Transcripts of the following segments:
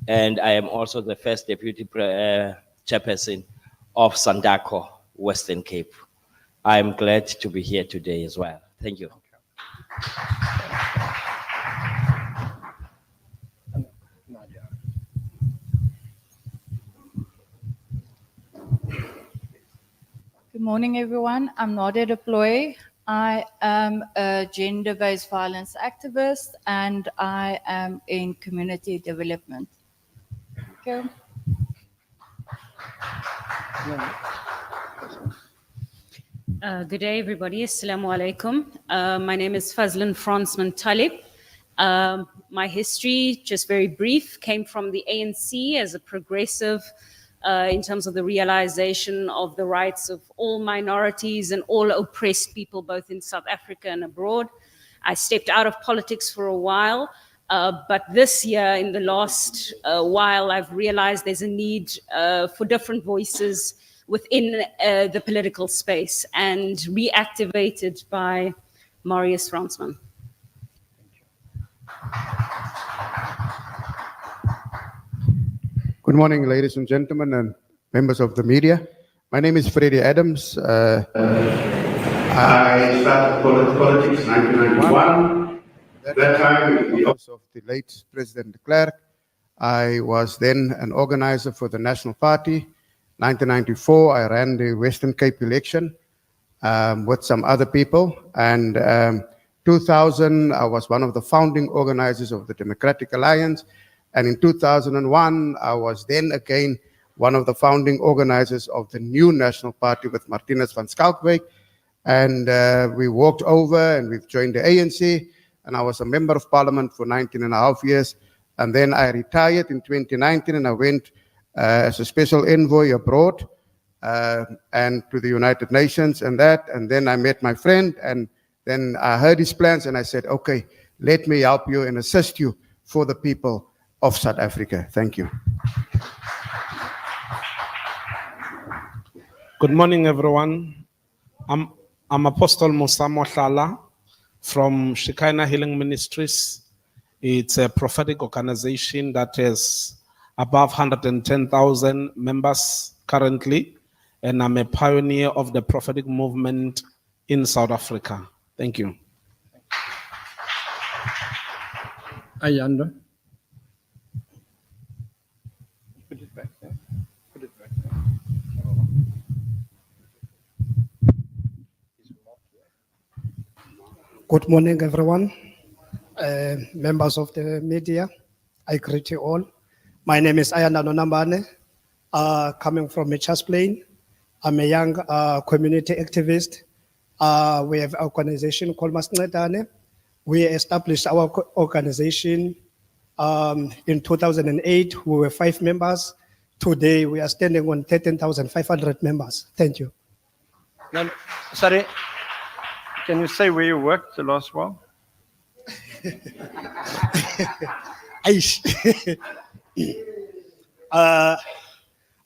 and I am also the first deputy chairperson of Sandaco, Western Cape. I am glad to be here today as well. Thank you. Good morning, everyone. I'm Nadia Deploy. I am a gender-based violence activist, and I am in community development. Thank you. Good day, everybody. Assalamu alaikum. My name is Fazlin Fransman Talib. My history, just very brief, came from the ANC as a progressive in terms of the realization of the rights of all minorities and all oppressed people, both in South Africa and abroad. I stepped out of politics for a while, but this year, in the last while, I've realized there's a need for different voices within the political space, and reactivated by Marius Fransman. Good morning, ladies and gentlemen, and members of the media. My name is Freddie Adams. I started politics in 1991. At that time, in the office of the late President de Klerk, I was then an organizer for the National Party. 1994, I ran the Western Cape election with some other people. And 2000, I was one of the founding organizers of the Democratic Alliance. And in 2001, I was then again one of the founding organizers of the new National Party with Martinus van Schalkwyk. And we walked over and we've joined the ANC. And I was a member of parliament for 19 and a half years. And then I retired in 2019 and I went as a special envoy abroad and to the United Nations and that. And then I met my friend and then I heard his plans and I said, okay, let me help you and assist you for the people of South Africa. Thank you. Good morning, everyone. I'm Apostle Musa Mohlala from Shekinah Healing Ministries. It's a prophetic organization that has above 110,000 members currently, and I'm a pioneer of the prophetic movement in South Africa. Thank you. Ayanda. Put it back there. Put it back there. Good morning, everyone. Members of the media, I greet you all. My name is Ayanda Nonambane, coming from Mitchell's Plain. I'm a young community activist. We have an organization called Masncedane. We established our organization in 2008. We were 5 members. Today, we are standing on 13,500 members. Thank you. Now, sorry, can you say where you worked the last while?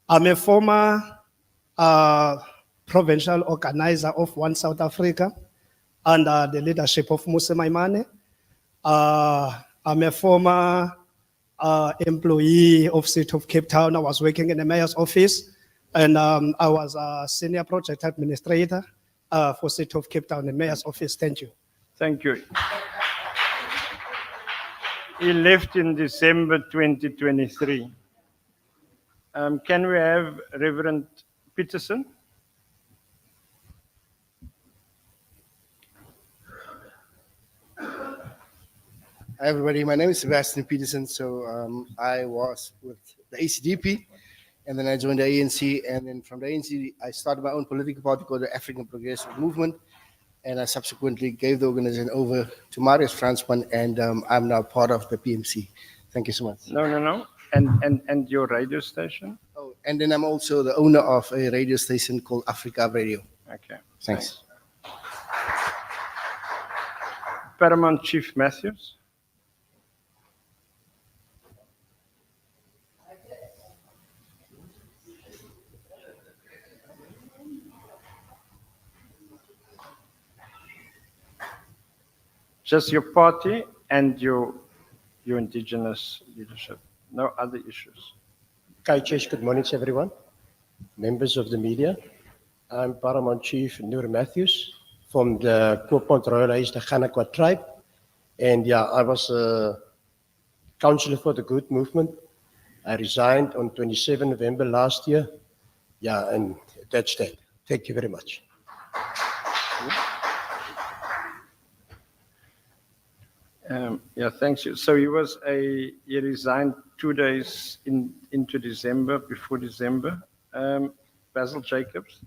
I'm a former provincial organizer of One South Africa under the leadership of Musa Maimane. I'm a former employee of City of Cape Town. I was working in the mayor's office, and I was a senior project administrator for City of Cape Town, the mayor's office. Thank you. Thank you. He left in December 2023. Can we have Reverend Peterson? Hi everybody, my name is Sebastian Peterson. So I was with the ACDP and then I joined the ANC, and then from the ANC I started my own political party called the African Progressive Movement, and I subsequently gave the organization over to Marius Fransman, and I'm now part of the PMC. Thank you so much. No. And your radio station? Oh, and then I'm also the owner of a radio station called Africa Radio. Okay. Thanks. Paramount Chief Matthews. Just your party and your indigenous leadership. No other issues. Kaichesh, good morning to everyone. Members of the media. I'm Paramount Chief Noor Matthews from the Koopmont Royal Age, the Ganakwa tribe. And yeah, I was a councillor for the Good Movement. I resigned on 27 November last year. Yeah, and that's that. Thank you very much. Yeah, thanks you. So he resigned 2 days into December, before December. Basil Jacobs.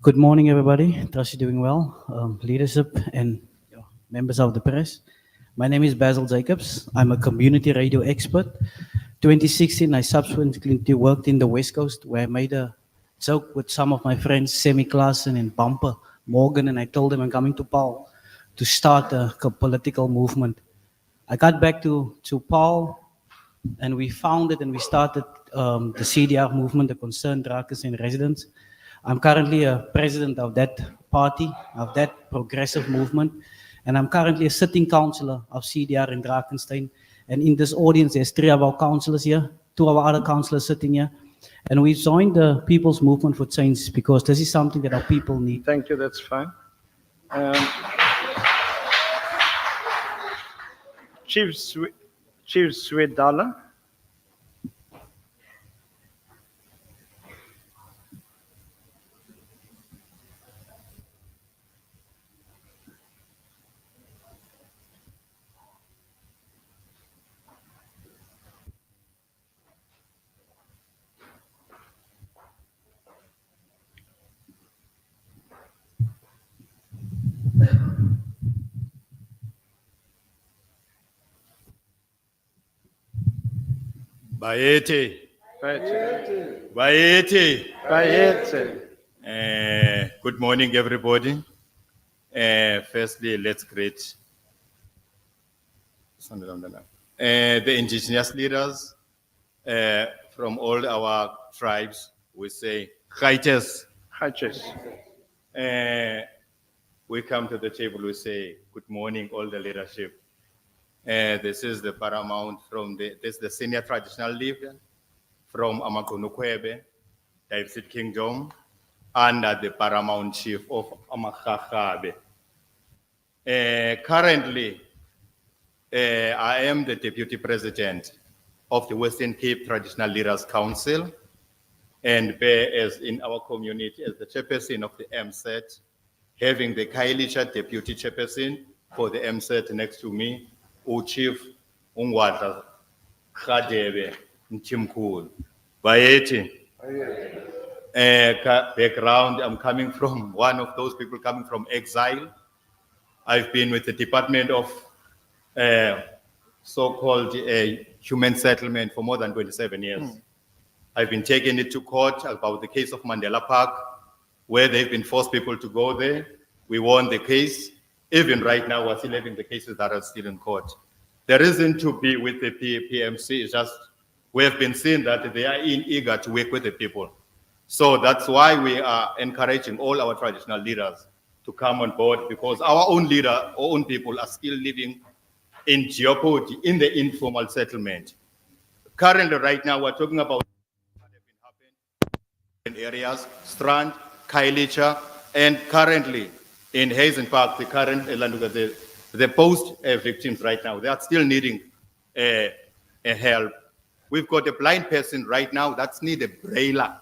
Good morning, everybody. Trust you're doing well. Leadership and members of the press. My name is Basil Jacobs. I'm a community radio expert. 2016, I subsequently worked in the West Coast, where I made a joke with some of my friends, Semi Klaasen and Bumper Morgan, and I told them I'm coming to Paul to start a political movement. I got back to Paul, and we founded and we started the CDR movement, the Concerned Drakens and Residents. I'm currently a president of that party, of that progressive movement, and I'm currently a sitting councillor of CDR in Drakenstein. And in this audience, there's 3 of our councillors here, 2 of our other councillors sitting here. And we've joined the People's Movement for Change because this is something that our people need. Thank you, that's fine. Chief Swedala. Bayete. Bayete. Bayete. Bayete. Good morning, everybody. Firstly, let's greet the indigenous leaders from all our tribes. We say, Khaites. Khaites. We come to the table, we say, good morning, all the leadership. This is the paramount this is the senior traditional leader from Amakonokwebe, David Kingdom, under the paramount chief of Amakhabe. Currently, I am the deputy president of the Western Cape Traditional Leaders Council, and bear as in our community as the chairperson of the MSET, having the Kailicha deputy chairperson for the MSET next to me, Chief Ungwadla Khadebe Ntimkul. Bayeti. Background, I'm coming from one of those people coming from exile. I've been with the Department of so-called human settlement for more than 27 years. I've been taking it to court about the case of Mandela Park, where they've been forced people to go there. We won the case. Even right now, we're still having the cases that are still in court. The reason to be with the PMC is just, we have been seeing that they are eager to work with the people. So that's why we are encouraging all our traditional leaders to come on board, because our own people are still living in jeopardy in the informal settlement. Currently, right now, we're talking about what have been happening in areas, Strand, Kailicha, and currently in Hazen Park, the current the post victims right now, they are still needing help. We've got a blind person right now that's need a brailler.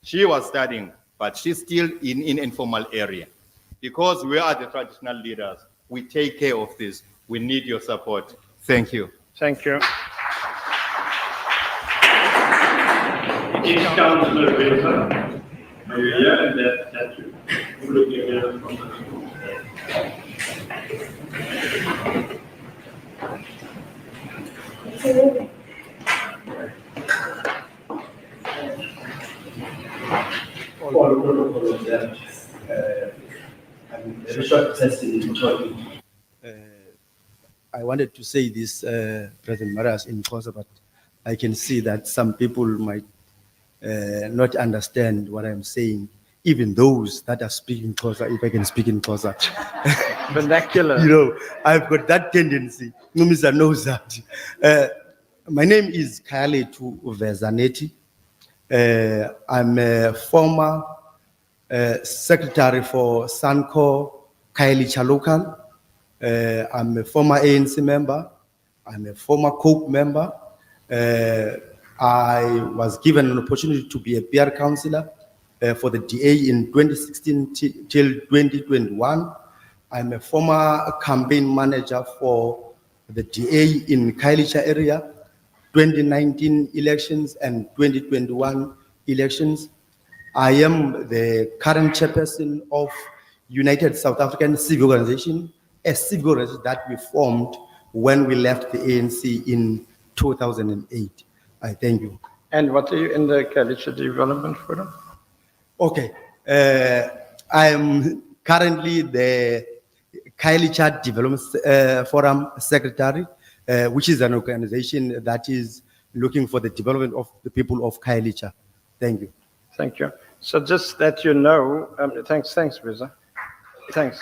She was studying, but she's still in informal area. Because we are the traditional leaders, we take care of this. We need your support. Thank you. Thank you. Councillor Winter, are you here? And that you looking here from I wanted to say this, President Marius, in Xhosa, but I can see that some people might not understand what I'm saying even those that are speaking Xhosa, if I can speak in Xhosa. Vernacular. You know, I've got that tendency. Numisa knows that. My name is Khaletu Vezaneti. I'm a former secretary for Sanco Kailicha Local. I'm a former ANC member. I'm a former COPE member. I was given an opportunity to be a peer councillor for the DA in 2016 till 2021. I'm a former campaign manager for the DA in Kailicha area, 2019 elections and 2021 elections. I am the current chairperson of United South African Civic Organization, a civic organization that we formed when we left the ANC in 2008. I thank you. And what are you in the Kailicha Development Forum? Okay. I am currently the Kailicha Development Forum Secretary, which is an organization that is looking for the development of the people of Kailicha. Thank you. Thank you. So just that you know, thanks, Visa. Thanks.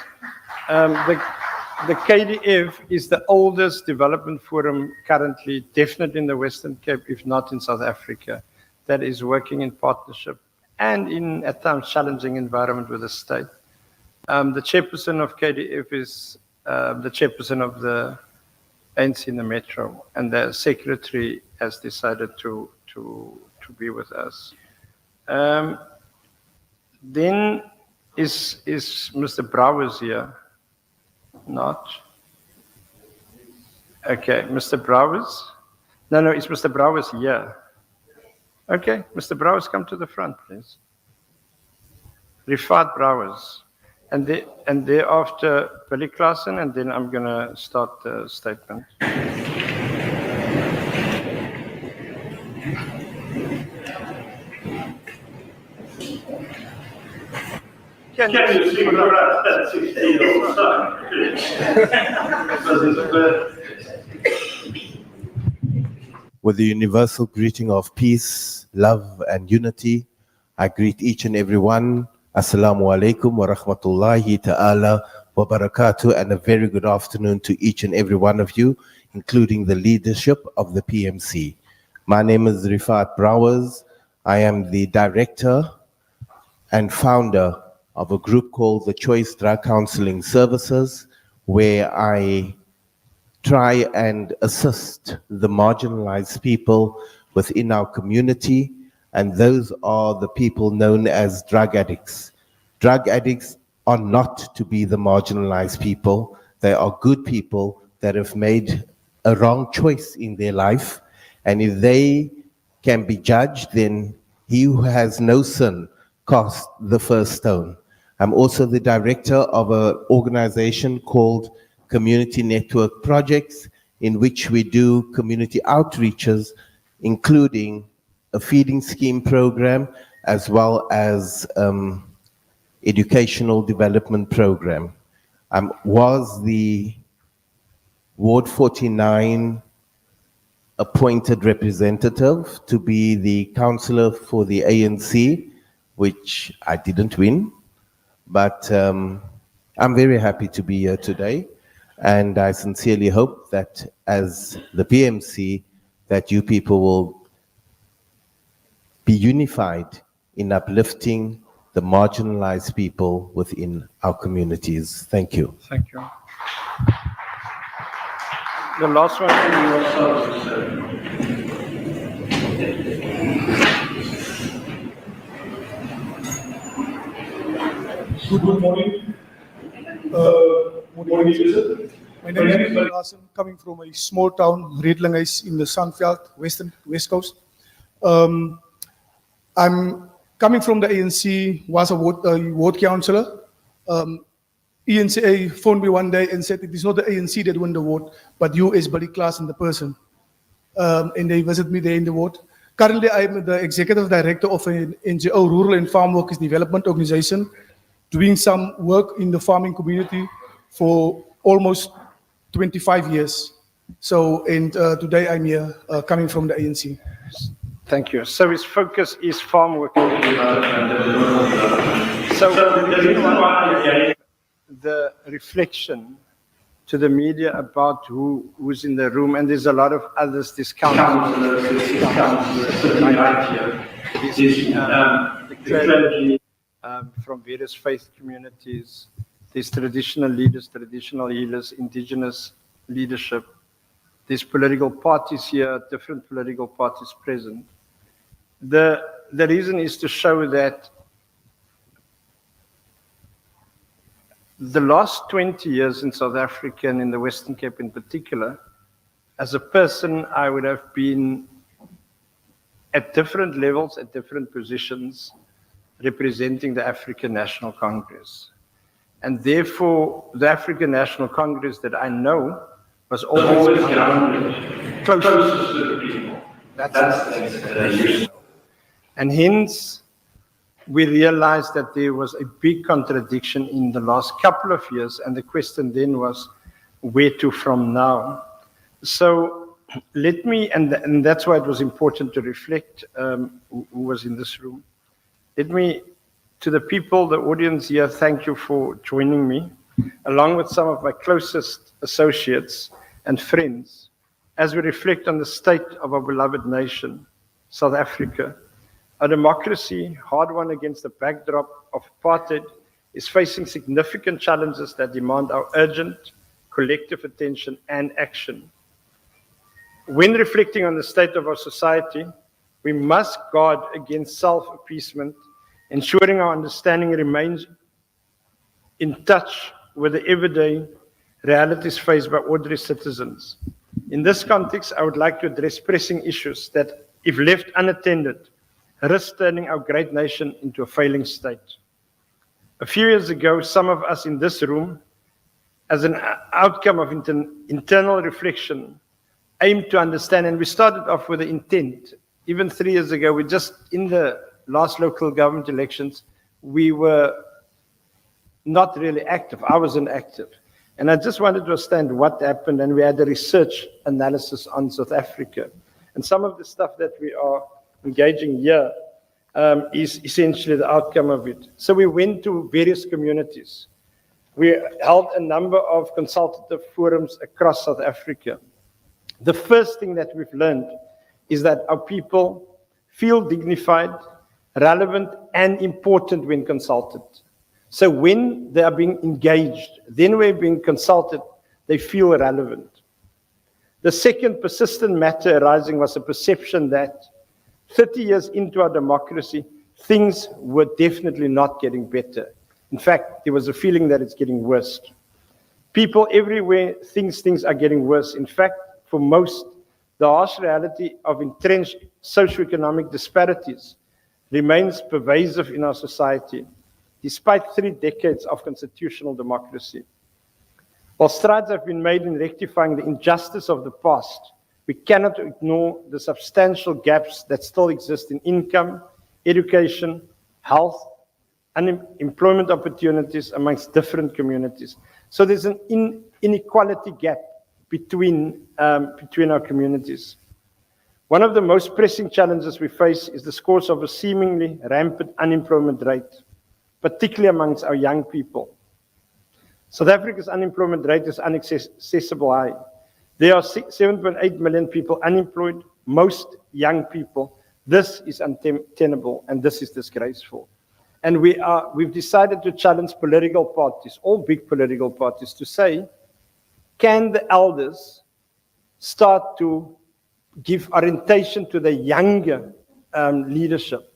The KDF is the oldest development forum currently, definitely in the Western Cape, if not in South Africa, that is working in partnership and in, at times, challenging environment with the state. The chairperson of KDF is the chairperson of the ANC in the Metro, and the secretary has decided to be with us. Then is Mr. Brouwers here? Not? Okay, Mr. Brouwers? No, is Mr. Brouwers here? Okay, Mr. Brouwers, come to the front, please. Rifat Brouwers. And thereafter, Billy Klassen, and then I'm going to start the statement. Can you sing for us that 6-year-old song? With the universal greeting of peace, love, and unity, I greet each and every one. Assalamu alaikum wa rahmatullahi ta'ala wa barakatuh, and a very good afternoon to each and every one of you, including the leadership of the PMC. My name is Rifat Brouwers. I am the director and founder of a group called the Choice Drug Counseling Services, where I try and assist the marginalized people within our community, and those are the people known as drug addicts. Drug addicts are not to be the marginalized people. They are good people that have made a wrong choice in their life, and if they can be judged, then he who has no sin cast the first stone. I'm also the director of an organization called Community Network Projects, in which we do community outreaches, including a feeding scheme program, as well as educational development program. I was the Ward 49 appointed representative to be the councillor for the ANC, which I didn't win. But I'm very happy to be here today, and I sincerely hope that as the PMC, that you people will be unified in uplifting the marginalized people within our communities. Thank you. Thank you. The last one. Good morning. Good morning, leadership. My name is Marius, coming from a small town, Redlinghuis, in the Sunveld, West Coast. I'm coming from the ANC, was a ward councillor. ENCA phoned me one day and said, it is not the ANC that won the ward, but you as Buddy Klassen, the person. And they visited me there in the ward. Currently, I'm the executive director of an NGO, Rural and Farm Workers Development Organization, doing some work in the farming community for almost 25 years. So, and today I'm here coming from the ANC. Thank you. So his focus is farm work. So the reason why I gave the reflection to the media about who's in the room, and there's a lot of others, these councillors, the clergy from various faith communities, these traditional leaders, traditional healers, indigenous leadership, these political parties here, different political parties present. The reason is to show that the last 20 years in South Africa and in the Western Cape in particular, as a person, I would have been at different levels, at different positions, representing the African National Congress. And therefore, the African National Congress that I know was always grounded closest to the people. That's the thing that I used to know. And hence, we realized that there was a big contradiction in the last couple of years, and the question then was, where to from now? So let me, and that's why it was important to reflect who was in this room. Let me, to the people, the audience here, thank you for joining me, along with some of my closest associates and friends, as we reflect on the state of our beloved nation, South Africa. Our democracy, hard won against the backdrop of apartheid, is facing significant challenges that demand our urgent collective attention and action. When reflecting on the state of our society, we must guard against self-appeasement, ensuring our understanding remains in touch with the everyday realities faced by ordinary citizens. In this context, I would like to address pressing issues that, if left unattended, risk turning our great nation into a failing state. A few years ago, some of us in this room, as an outcome of internal reflection, aimed to understand, and we started off with the intent. Even 3 years ago, we just, in the last local government elections, we were not really active. I wasn't active. And I just wanted to understand what happened, and we had a research analysis on South Africa. And some of the stuff that we are engaging here is essentially the outcome of it. So we went to various communities. We held a number of consultative forums across South Africa. The first thing that we've learned is that our people feel dignified, relevant, and important when consulted. So when they are being engaged, then we're being consulted, they feel relevant. The second persistent matter arising was a perception that 30 years into our democracy, things were definitely not getting better. In fact, there was a feeling that it's getting worse. People everywhere think things are getting worse. In fact, for most, the harsh reality of entrenched socioeconomic disparities remains pervasive in our society, despite 3 decades of constitutional democracy. While strides have been made in rectifying the injustice of the past, we cannot ignore the substantial gaps that still exist in income, education, health, and employment opportunities amongst different communities. So there's an inequality gap between our communities. One of the most pressing challenges we face is the scores of a seemingly rampant unemployment rate, particularly amongst our young people. South Africa's unemployment rate is inaccessible high. There are 7.8 million people unemployed, most young people. This is untenable and this is disgraceful. And we've decided to challenge political parties, all big political parties, to say, can the elders start to give orientation to the younger leadership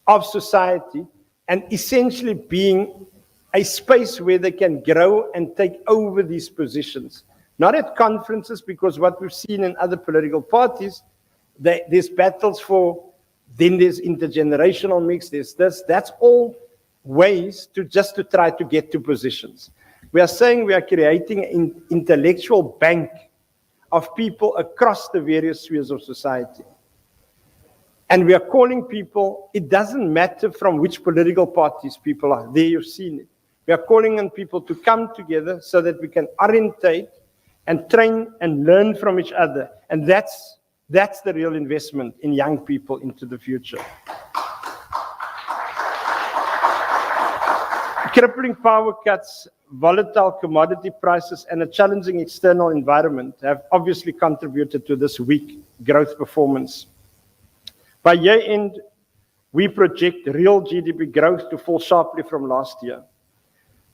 of society and essentially being a space where they can grow and take over these positions? Not at conferences, because what we've seen in other political parties, there's battles for, then there's intergenerational mix, there's this, that's all ways to try to get to positions. We are saying we are creating an intellectual bank of people across the various spheres of society. And we are calling people, it doesn't matter from which political parties people are, there you've seen it. We are calling on people to come together so that we can orientate and train and learn from each other. And that's That's the real investment in young people into the future. Crippling power cuts, volatile commodity prices, and a challenging external environment have obviously contributed to this weak growth performance. By year end, we project real GDP growth to fall sharply from last year.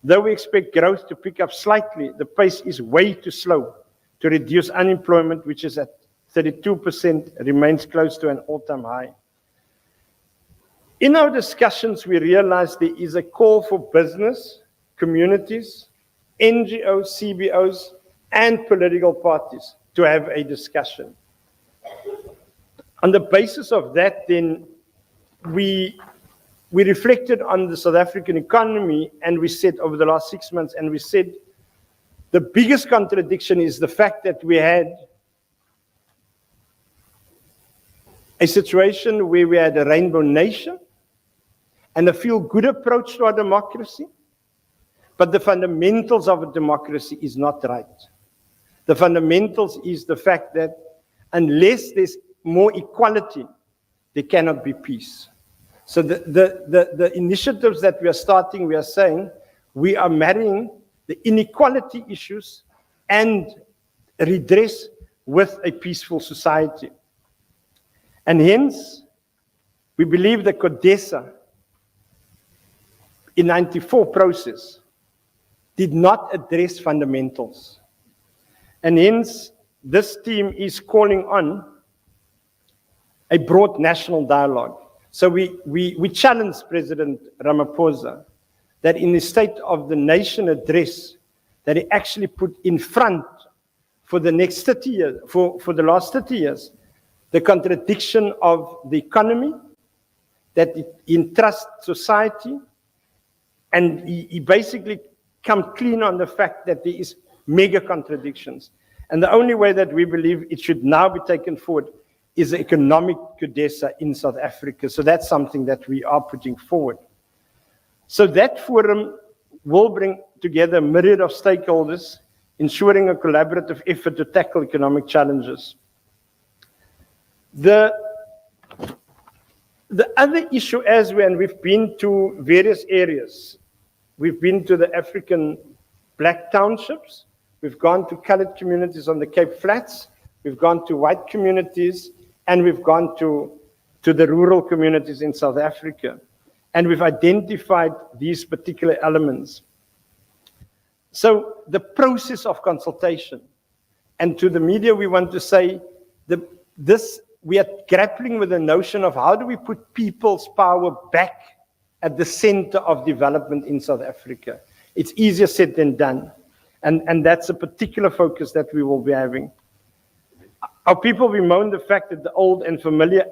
Though we expect growth to pick up slightly, the pace is way too slow to reduce unemployment, which is at 32%, remains close to an all-time high. In our discussions, we realized there is a call for business, communities, NGOs, CBOs, and political parties to have a discussion. On the basis of that, then, we reflected on the South African economy, and we said over the last 6 months, and we said the biggest contradiction is the fact that we had a situation where we had a rainbow nation and a feel-good approach to our democracy, but the fundamentals of a democracy is not right. The fundamentals is the fact that unless there's more equality, there cannot be peace. So the initiatives that we are starting, we are saying we are marrying the inequality issues and redress with a peaceful society. And hence, we believe the CODESA in 94 process did not address fundamentals. And hence, this team is calling on a broad national dialogue. So we challenge President Ramaphosa that in the State of the Nation address that he actually put in front for the next 30 years, for the last 30 years, the contradiction of the economy, that it entrusts society, and he basically come clean on the fact that there is mega contradictions. And the only way that we believe it should now be taken forward is the economic CODESA in South Africa. So that's something that we are putting forward. So that forum will bring together a myriad of stakeholders, ensuring a collaborative effort to tackle economic challenges. The other issue, and we've been to various areas, we've been to the African black townships, we've gone to colored communities on the Cape Flats, we've gone to white communities, and we've gone to the rural communities in South Africa. And we've identified these particular elements. So the process of consultation, and to the media we want to say, we are grappling with the notion of how do we put people's power back at the center of development in South Africa. It's easier said than done. And that's a particular focus that we will be having. Our people bemoan the fact that the old and familiar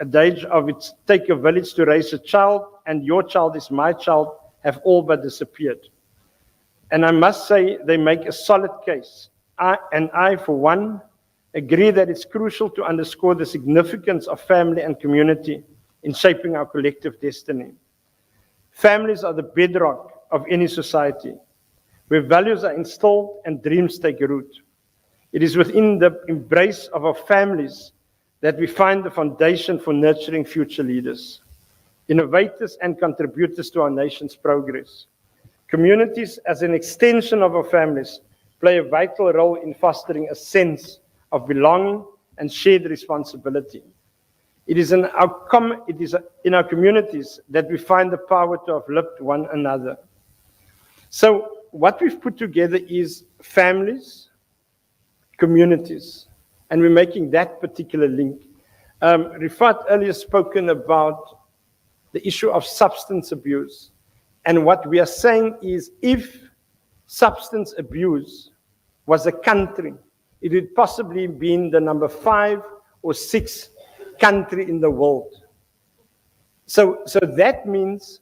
adage of it take a village to raise a child, and your child is my child, have all but disappeared. And I must say they make a solid case. I, for one, agree that it's crucial to underscore the significance of family and community in shaping our collective destiny. Families are the bedrock of any society, where values are instilled and dreams take root. It is within the embrace of our families that we find the foundation for nurturing future leaders, innovators, and contributors to our nation's progress. Communities, as an extension of our families, play a vital role in fostering a sense of belonging and shared responsibility. It is in our communities that we find the power to uplift one another. So what we've put together is families, communities, and we're making that particular link. Rifat earlier spoken about the issue of substance abuse. And what we are saying is if substance abuse was a country, it would possibly be the number 5 or 6 country in the world. So that means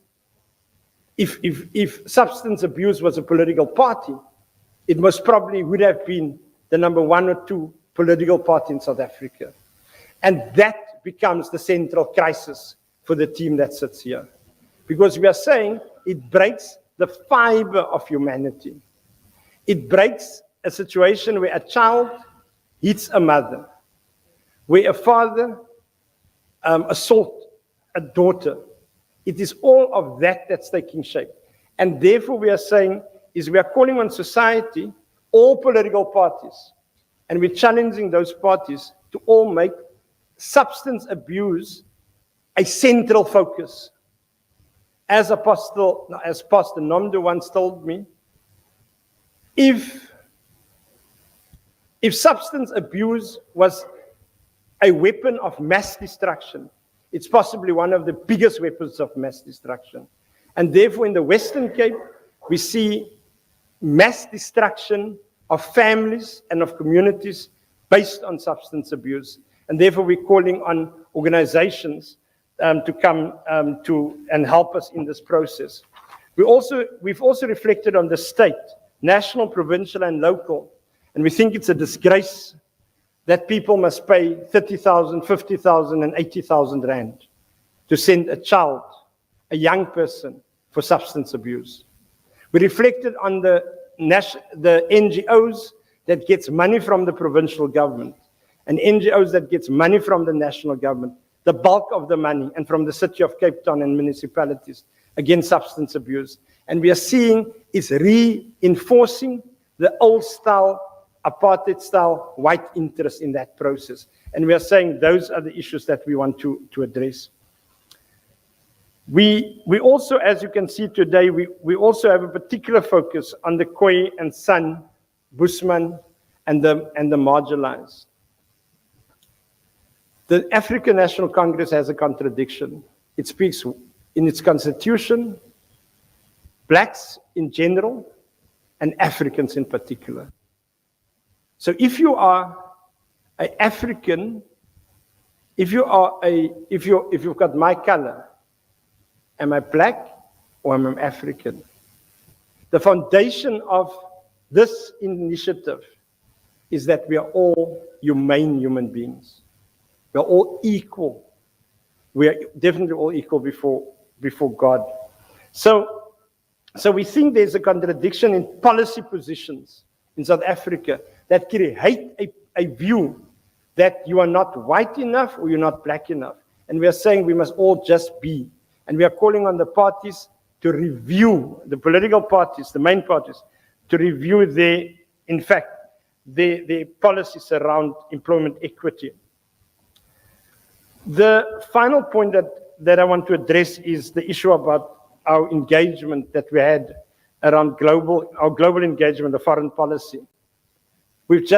if substance abuse was a political party, it most probably would have been the number 1 or 2 political party in South Africa. And that becomes the central crisis for the team that sits here. Because we are saying it breaks the fiber of humanity. It breaks a situation where a child hits a mother, where a father assault a daughter. It is all of that that's taking shape. And therefore we are saying is we are calling on society, all political parties, and we're challenging those parties to all make substance abuse a central focus. As Pastor Nomdo once told me, if substance abuse was a weapon of mass destruction, it's possibly one of the biggest weapons of mass destruction. And therefore, in the Western Cape, we see mass destruction of families and of communities based on substance abuse. And therefore, we're calling on organizations to come to and help us in this process. We've also reflected on the state, national, provincial, and local. And we think it's a disgrace that people must pay 30,000, 50,000, and 80,000 rand to send a child, a young person, for substance abuse. We reflected on the NGOs that gets money from the provincial government and NGOs that gets money from the national government, the bulk of the money, and from the city of Cape Town and municipalities against substance abuse. And we are seeing it's reinforcing the old style, apartheid style, white interest in that process. And we are saying those are the issues that we want to address. We also, as you can see today, we also have a particular focus on the Khoi and San, Bushman, and the marginalized. The African National Congress has a contradiction. It speaks in its constitution, blacks in general, and Africans in particular. So if you are an African, if you've got my color, am I black or am I African? The foundation of this initiative is that we are all humane human beings. We are all equal. We are definitely all equal before God. So we think there's a contradiction in policy positions in South Africa that create a view that you are not white enough or you're not black enough. And we are saying we must all just be. And we are calling on the parties to review, the political parties, the main parties, to review their policies around employment equity. The final point that I want to address is the issue about our engagement that we had around our global engagement, the foreign policy.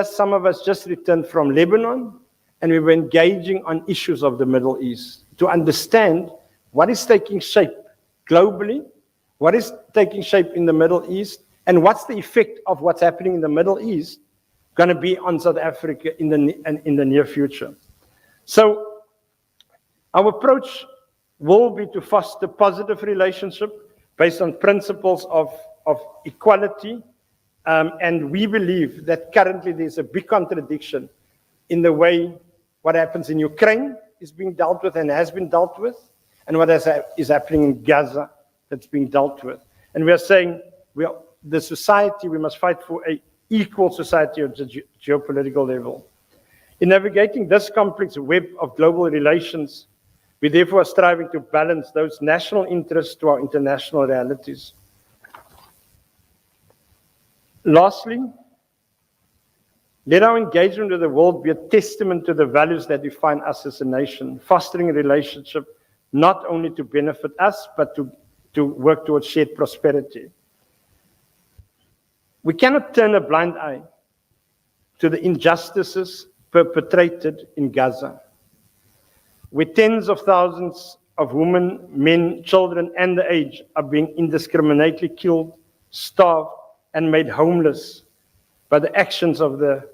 Some of us just returned from Lebanon, and we were engaging on issues of the Middle East to understand what is taking shape globally, what is taking shape in the Middle East, and what's the effect of what's happening in the Middle East going to be on South Africa in the near future. So our approach will be to foster positive relationship based on principles of equality. And we believe that currently there's a big contradiction in the way what happens in Ukraine is being dealt with and has been dealt with, and what is happening in Gaza that's being dealt with. And we are saying we must fight for an equal society at the geopolitical level. In navigating this complex web of global relations, we therefore are striving to balance those national interests to our international realities. Lastly, let our engagement with the world be a testament to the values that define us as a nation, fostering a relationship not only to benefit us, but to work towards shared prosperity. We cannot turn a blind eye to the injustices perpetrated in Gaza, where tens of thousands of women, men, children, and the aged are being indiscriminately killed, starved, and made homeless by the actions of the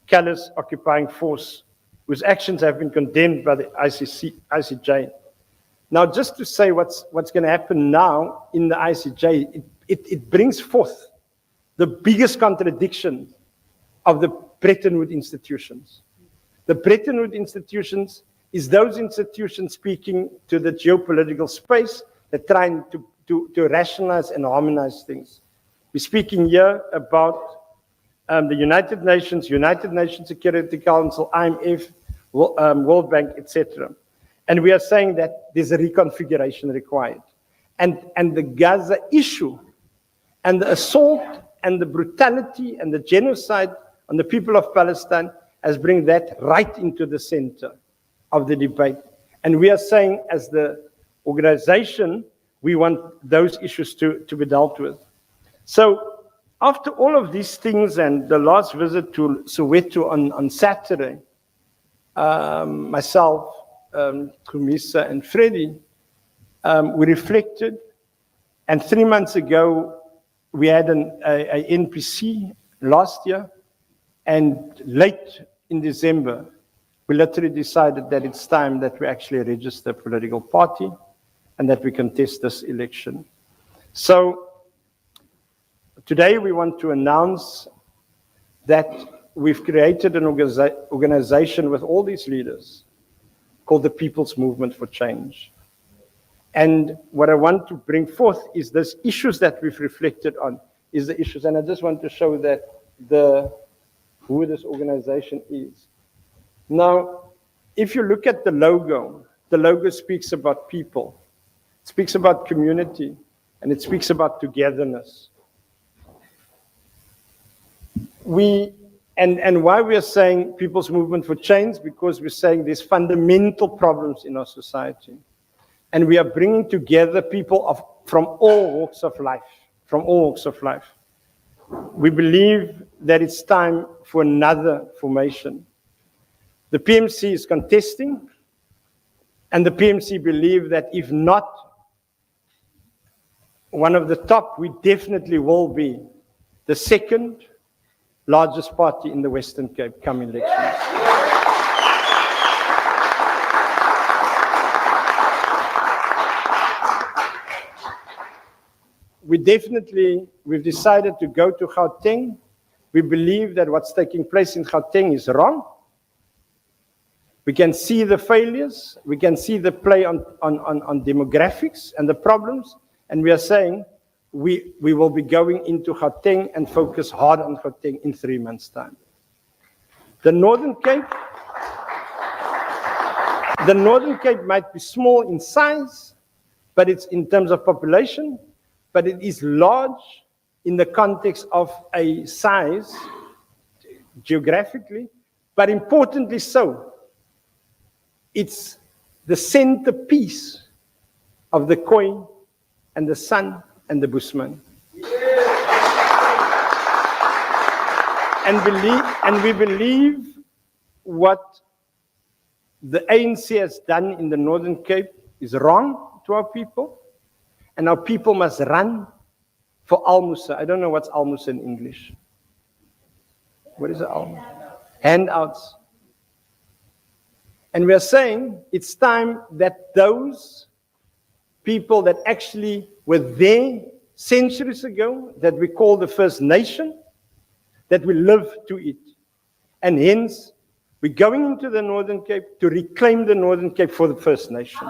callous occupying force, whose actions have been condemned by the ICJ. Now, just to say what's going to happen now in the ICJ, it brings forth the biggest contradiction of the Bretton Woods institutions. The Bretton Woods institutions is those institutions speaking to the geopolitical space that trying to rationalize and harmonize things. We're speaking here about the United Nations Security Council, IMF, World Bank, etc. And we are saying that there's a reconfiguration required. And the Gaza issue and the assault and the brutality and the genocide on the people of Palestine has bring that right into the center of the debate. And we are saying as the organization, we want those issues to be dealt with. So after all of these things and the last visit to Soweto on Saturday, myself, Kumisa and Freddie, we reflected, and 3 months ago, we had a NPC last year, and late in December, we literally decided that it's time that we actually register a political party and that we contest this election. So today we want to announce that we've created an organization with all these leaders called the People's Movement for Change. And what I want to bring forth is these issues that we've reflected on, is the issues. And I just want to show that who this organization is. Now, if you look at the logo speaks about people, it speaks about community, and it speaks about togetherness. And why we are saying People's Movement for Change, because we're saying there's fundamental problems in our society. And we are bringing together people from all walks of life, We believe that it's time for another formation. The PMC is contesting, and the PMC believe that if not one of the top, we definitely will be the second largest party in the Western Cape come elections. We've decided to go to Gauteng. We believe that what's taking place in Gauteng is wrong. We can see the failures. We can see the play on demographics and the problems. And we are saying we will be going into Gauteng and focus hard on Gauteng in 3 months' time. The Northern Cape might be small in size, but it's in terms of population, but it is large in the context of a size geographically, but importantly so. It's the centerpiece of the Khoi and the San and the Bushman. And we believe what the ANC has done in the Northern Cape is wrong to our people, and our people must run for almusa. I don't know what's almusa in English. What is it? Handouts. And we are saying it's time that those people that actually were there centuries ago, that we call the First Nation, that we live to it. And hence, we're going into the Northern Cape to reclaim the Northern Cape for the First Nation.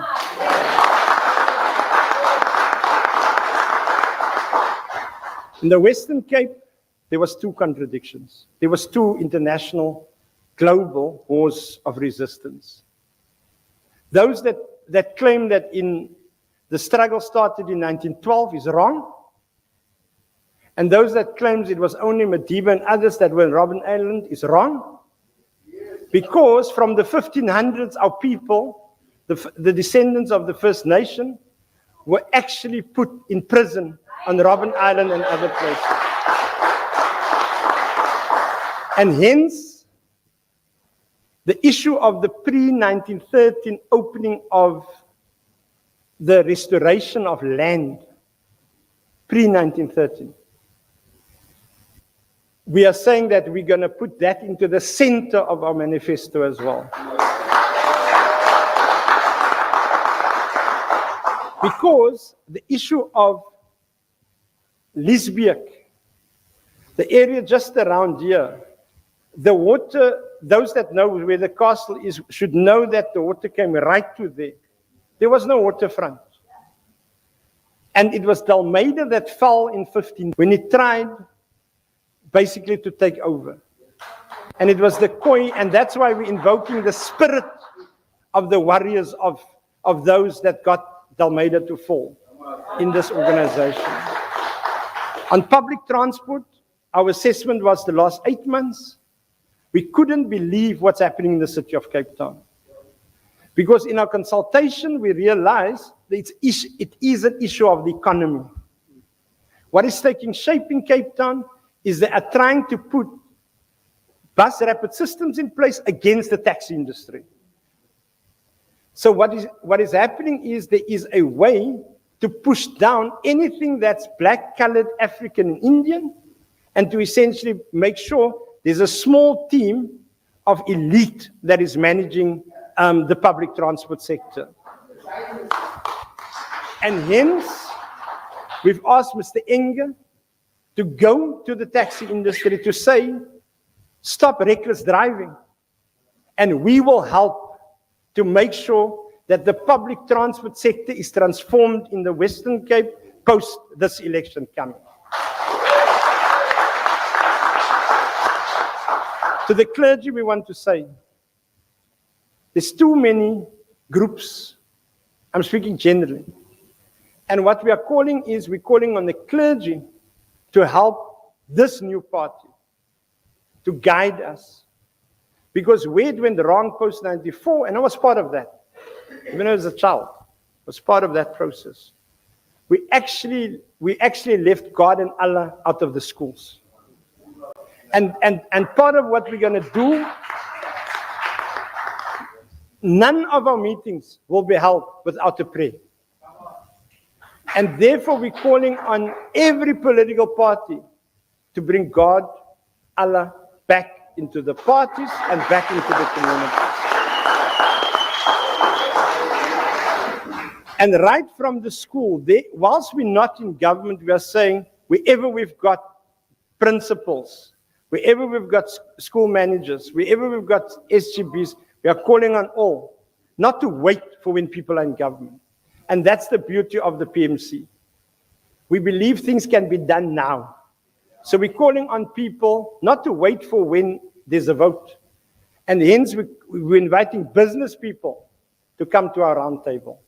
In the Western Cape, there was two contradictions. There was two international, global wars of resistance. Those that claim that the struggle started in 1912 is wrong. And those that claims it was only Madiba and others that were in Robben Island is wrong. Because from the 1500s, our people, the descendants of the First Nation, were actually put in prison on Robben Island and other places. And hence, the issue of the pre-1913 opening of the restoration of land, pre-1913. We are saying that we're going to put that into the center of our manifesto as well. Because the issue of Lisbiak, the area just around here, the water, those that know where the castle is should know that the water came right to there. There was no waterfront. And it was Dalmeida that fell in 15 when he tried basically to take over. And it was the Khoi, and that's why we're invoking the spirit of the warriors of those that got Dalmeida to fall in this organization. On public transport, our assessment was the last 8 months. We couldn't believe what's happening in the city of Cape Town. Because in our consultation, we realized that it is an issue of the economy. What is taking shape in Cape Town is they are trying to put bus rapid systems in place against the taxi industry. So what is happening is there is a way to push down anything that's black, colored, African, and Indian, and to essentially make sure there's a small team of elite that is managing the public transport sector. And hence, we've asked Mr. Enger to go to the taxi industry to say, stop reckless driving. And we will help to make sure that the public transport sector is transformed in the Western Cape post this election coming. To the clergy, we want to say, there's too many groups. I'm speaking generally. And what we are calling is, we're calling on the clergy to help this new party, to guide us. Because where it went wrong post-94, and I was part of that, even as a child, was part of that process. We actually left God and Allah out of the schools. And part of what we're going to do, none of our meetings will be held without a prayer. And therefore, we're calling on every political party to bring God, Allah, back into the parties and back into the community. And right from the school, whilst we're not in government, we are saying, wherever we've got principals, wherever we've got school managers, wherever we've got SGBs, we are calling on all not to wait for when people are in government. And that's the beauty of the PMC. We believe things can be done now. So we're calling on people not to wait for when there's a vote. And hence we're inviting business people to come to our round table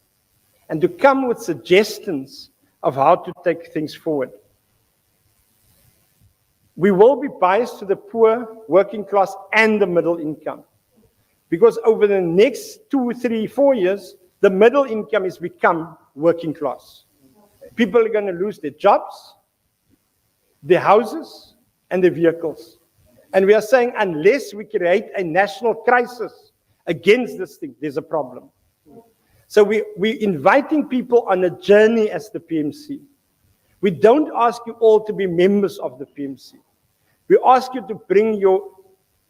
and to come with suggestions of how to take things forward. We will be biased to the poor, working class, and the middle income. Because over the next 2, 3, 4 years, the middle income has become working class. People are going to lose their jobs, their houses, and their vehicles. And we are saying, unless we create a national crisis against this thing, there's a problem. So we're inviting people on a journey as the PMC. We don't ask you all to be members of the PMC. We ask you to bring your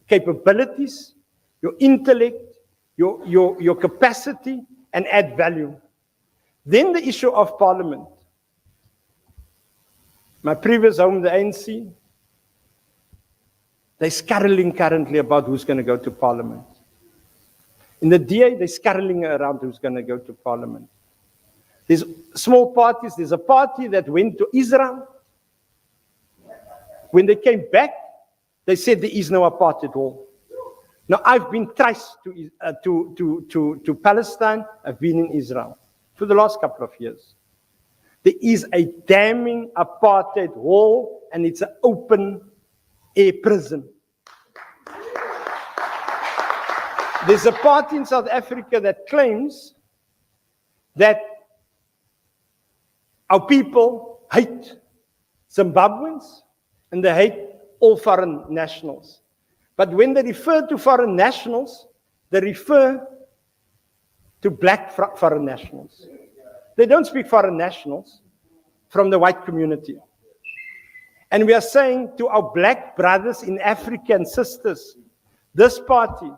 capabilities, your intellect, your capacity, and add value. Then the issue of parliament. My previous home, the ANC, they're scuttling currently about who's going to go to parliament. In the DA, they're scuttling around who's going to go to parliament. There's small parties. There's a party that went to Israel. When they came back, they said there is no apartheid wall. Now, I've been traced to Palestine. I've been in Israel for the last couple of years. There is a damning apartheid wall, and it's an open-air prison. There's a party in South Africa that claims that our people hate Zimbabweans and they hate all foreign nationals. But when they refer to foreign nationals, they refer to black foreign nationals. They don't speak foreign nationals from the white community. And we are saying to our black brothers in Africa and sisters, this party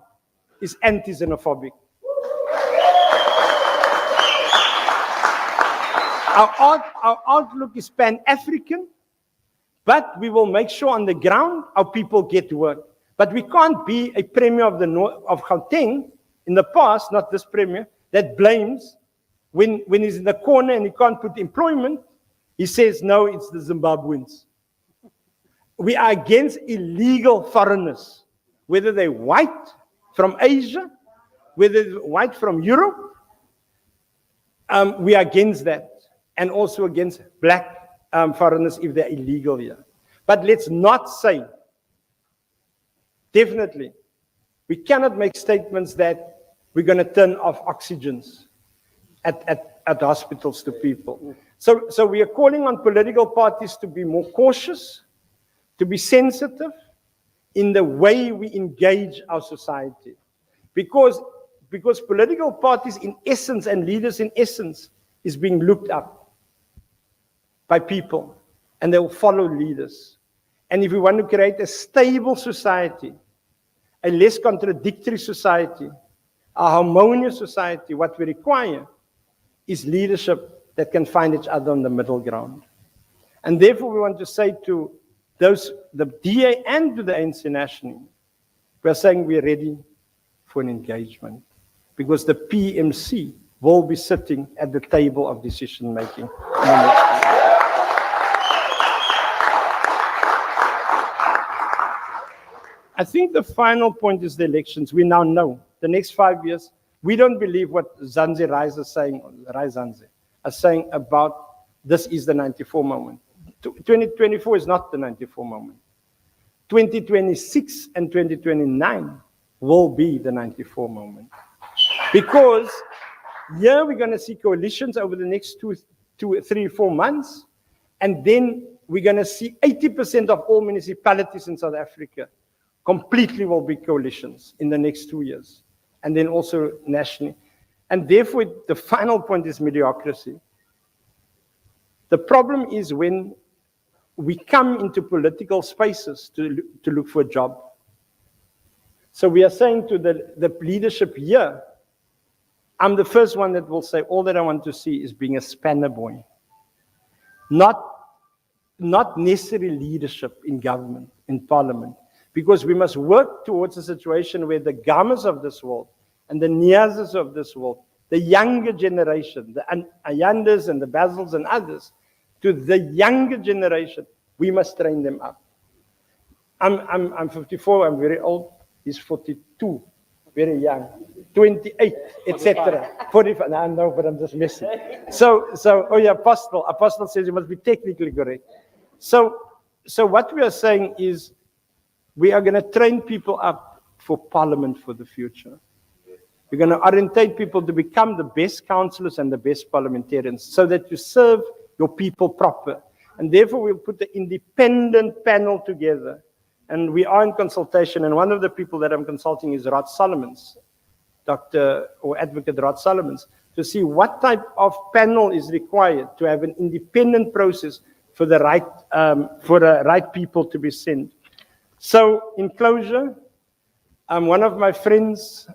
is anti-xenophobic. Our outlook is pan-African, but we will make sure on the ground our people get work. But we can't be a premier of the North of Gauteng in the past, not this premier, that blames when he's in the corner and he can't put employment, he says, no, it's the Zimbabweans. We are against illegal foreigners whether they're white from Asia, whether they're white from Europe, we are against that. And also against black foreigners if they're illegal here. But let's not say, definitely, we cannot make statements that we're going to turn off oxygens at hospitals to people. So we are calling on political parties to be more cautious, to be sensitive in the way we engage our society. Because political parties in essence and leaders in essence is being looked up by people, and they will follow leaders. And if we want to create a stable society, a less contradictory society, a harmonious society, what we require is leadership that can find each other on the middle ground. And therefore we want to say to those, the DA and to the ANC nationally, we are saying we're ready for an engagement because the PMC will be sitting at the table of decision making. I think the final point is the elections. We now know the next 5 years. We don't believe what Zanzi Rise is saying, are saying about this is the 94 moment. 2024 is not the 94 moment. 2026 and 2029 will be the 94 moment. Because here we're going to see coalitions over the next 3, 4 months. And then we're going to see 80% of all municipalities in South Africa completely will be coalitions in the next 2 years. And then also nationally. And therefore, the final point is mediocrity. The problem is when we come into political spaces to look for a job. So we are saying to the leadership here, I'm the first one that will say, all that I want to see is being a spanner boy. Not necessarily leadership in government, in parliament. Because we must work towards a situation where the Gamas of this world and the Niazes of this world, the younger generation, the Ayandas and the Basils and others, to the younger generation, we must train them up. I'm 54, I'm very old. He's 42, very young. 28, etc. 45, no, but I'm just messing. So, oh yeah, Apostle says you must be technically correct. So what we are saying is, we are going to train people up for parliament for the future. We're going to orientate people to become the best councillors and the best parliamentarians so that you serve your people proper. And therefore, we'll put the independent panel together. And we are in consultation. And one of the people that I'm consulting is Rod Solomons, Advocate Rod Solomons, to see what type of panel is required to have an independent process for the right people to be sent. So, in closure, one of my friends,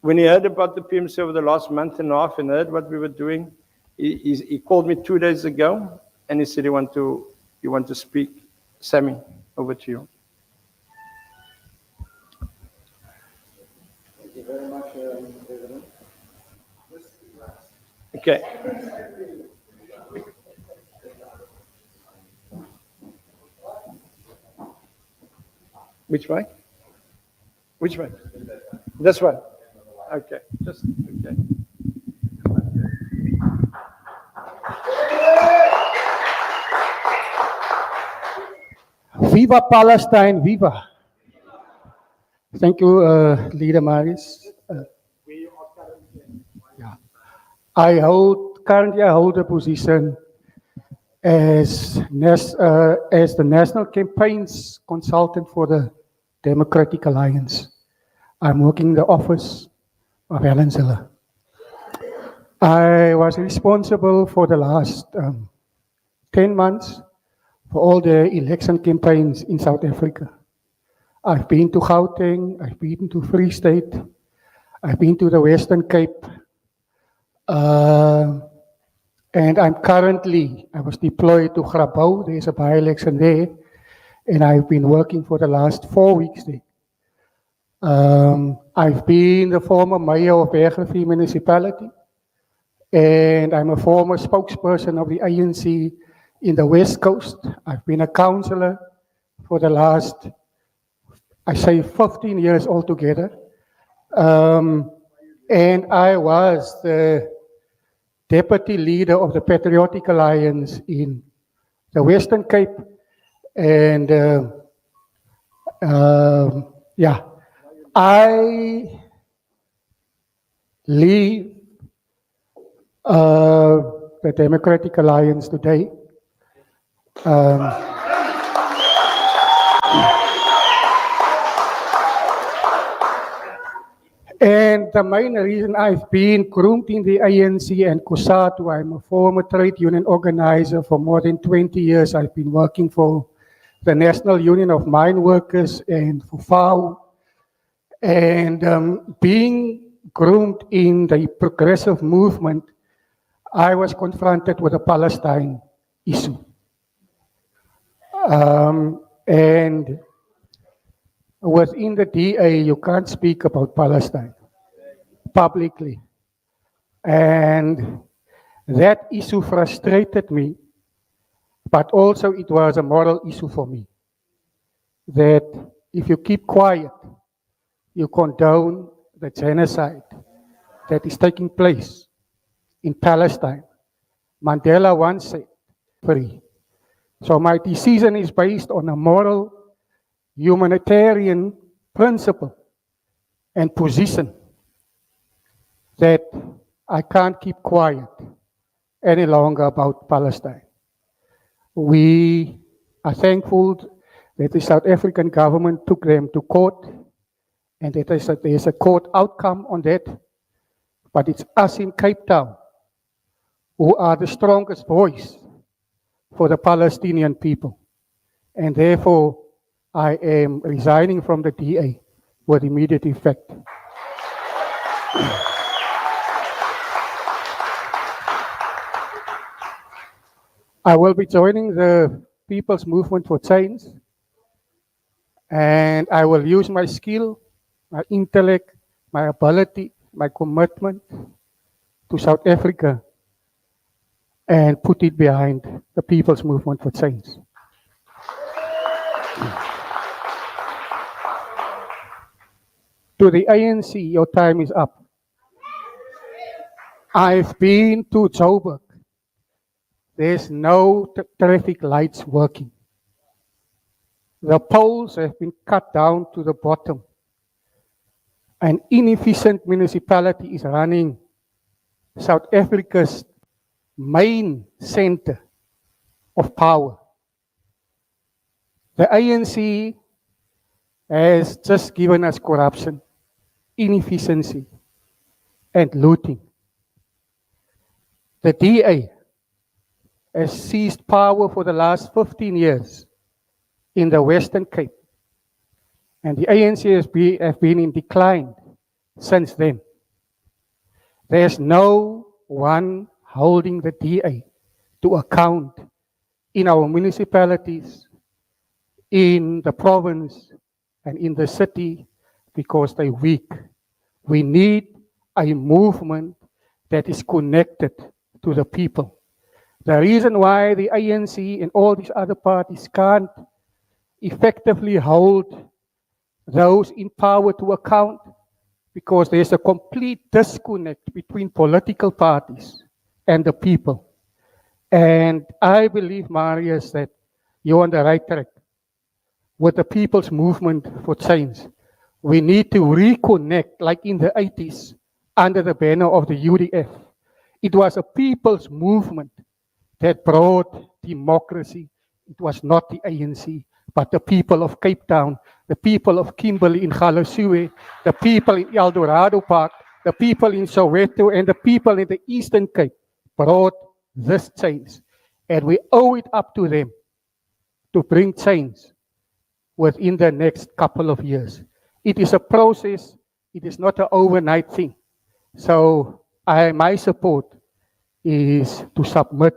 when he heard about the PMC over the last month and a half and heard what we were doing, he called me 2 days ago and he said he want to speak. Sammy, over to you. Thank you very much, President. Okay. Which way? Which way? This one. Okay. Just okay. Viva Palestine, viva. Thank you, Leader Marius. Yeah. Currently I hold a position as the National Campaigns Consultant for the Democratic Alliance. I'm working in the office of Helen Ziller. I was responsible for the last 10 months for all the election campaigns in South Africa. I've been to Gauteng, I've been to Free State, I've been to the Western Cape, and I was deployed to Grabouw. There's a by-election there, and I've been working for the last 4 weeks there. I've been the former mayor of Bergrivier municipality, and I'm a former spokesperson of the ANC in the West Coast. I've been a councillor for the last I say 15 years altogether. And I was the deputy leader of the Patriotic Alliance in the Western Cape. And yeah, I leave the Democratic Alliance today. And the main reason I've been groomed in the ANC and COSATU, I'm a former trade union organizer for more than 20 years. I've been working for the National Union of Mine Workers and for FAO. And being groomed in the progressive movement, I was confronted with the Palestine issue. And within the DA, you can't speak about Palestine publicly. And that issue frustrated me, but also it was a moral issue for me. That if you keep quiet, you condone the genocide that is taking place in Palestine. Mandela once said, free. So my decision is based on a moral, humanitarian principle and position that I can't keep quiet any longer about Palestine. We are thankful that the South African government took them to court and that there's a court outcome on that. But it's us in Cape Town who are the strongest voice for the Palestinian people. And therefore, I am resigning from the DA with immediate effect. I will be joining the People's Movement for Change, and I will use my skill, my intellect, my ability, my commitment to South Africa and put it behind the People's Movement for Change. To the ANC, your time is up. I've been to Joburg. There's no traffic lights working. The poles have been cut down to the bottom. An inefficient municipality is running South Africa's main center of power. The ANC has just given us corruption, inefficiency, and looting. The DA has seized power for the last 15 years in the Western Cape. And the ANC has been in decline since then. There's no one holding the DA to account in our municipalities, in the province, and in the city because they're weak. We need a movement that is connected to the people. The reason why the ANC and all these other parties can't effectively hold those in power to account because there's a complete disconnect between political parties and the people. And I believe, Marius, that you're on the right track with the People's Movement for Change. We need to reconnect like in the 80s under the banner of the UDF. It was a people's movement that brought democracy. It was not the ANC, but the people of Cape Town, the people of Kimberley in Galeshewe, the people in El Dorado Park, the people in Soweto, and the people in the Eastern Cape brought this change. And we owe it up to them to bring change within the next couple of years. It is a process. It is not an overnight thing. So my support is to submit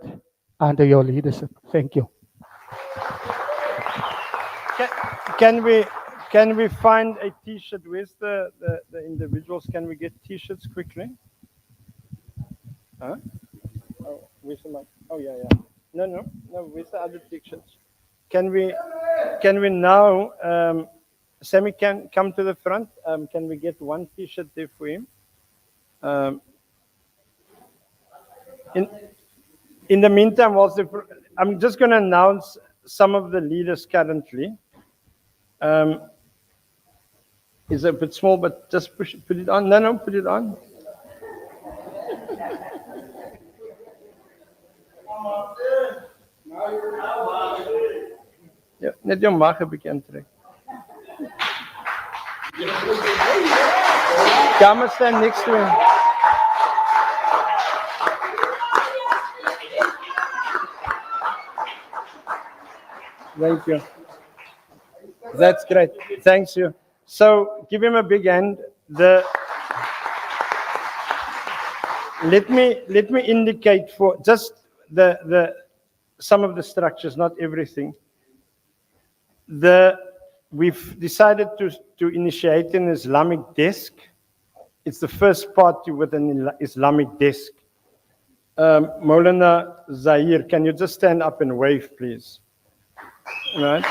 under your leadership. Thank you. Can we find a T-shirt? Where's the individuals? Can we get T-shirts quickly? Huh? Oh, where's the mic? Oh yeah. No. Where's the other T-shirts? Can we now Sammy can come to the front. Can we get one T-shirt there for him? In the meantime, I'm just going to announce some of the leaders currently. It's a bit small, but just put it on. No, put it on. Ja, net jou maag 'n bietjie intrek. Come stand next to him. Thank you. That's great. Thanks you. So give him a big hand. Let me indicate for just some of the structures, not everything. We've decided to initiate an Islamic desk. It's the first party with an Islamic desk. Maulana Zahir, can you just stand up and wave, please? Right.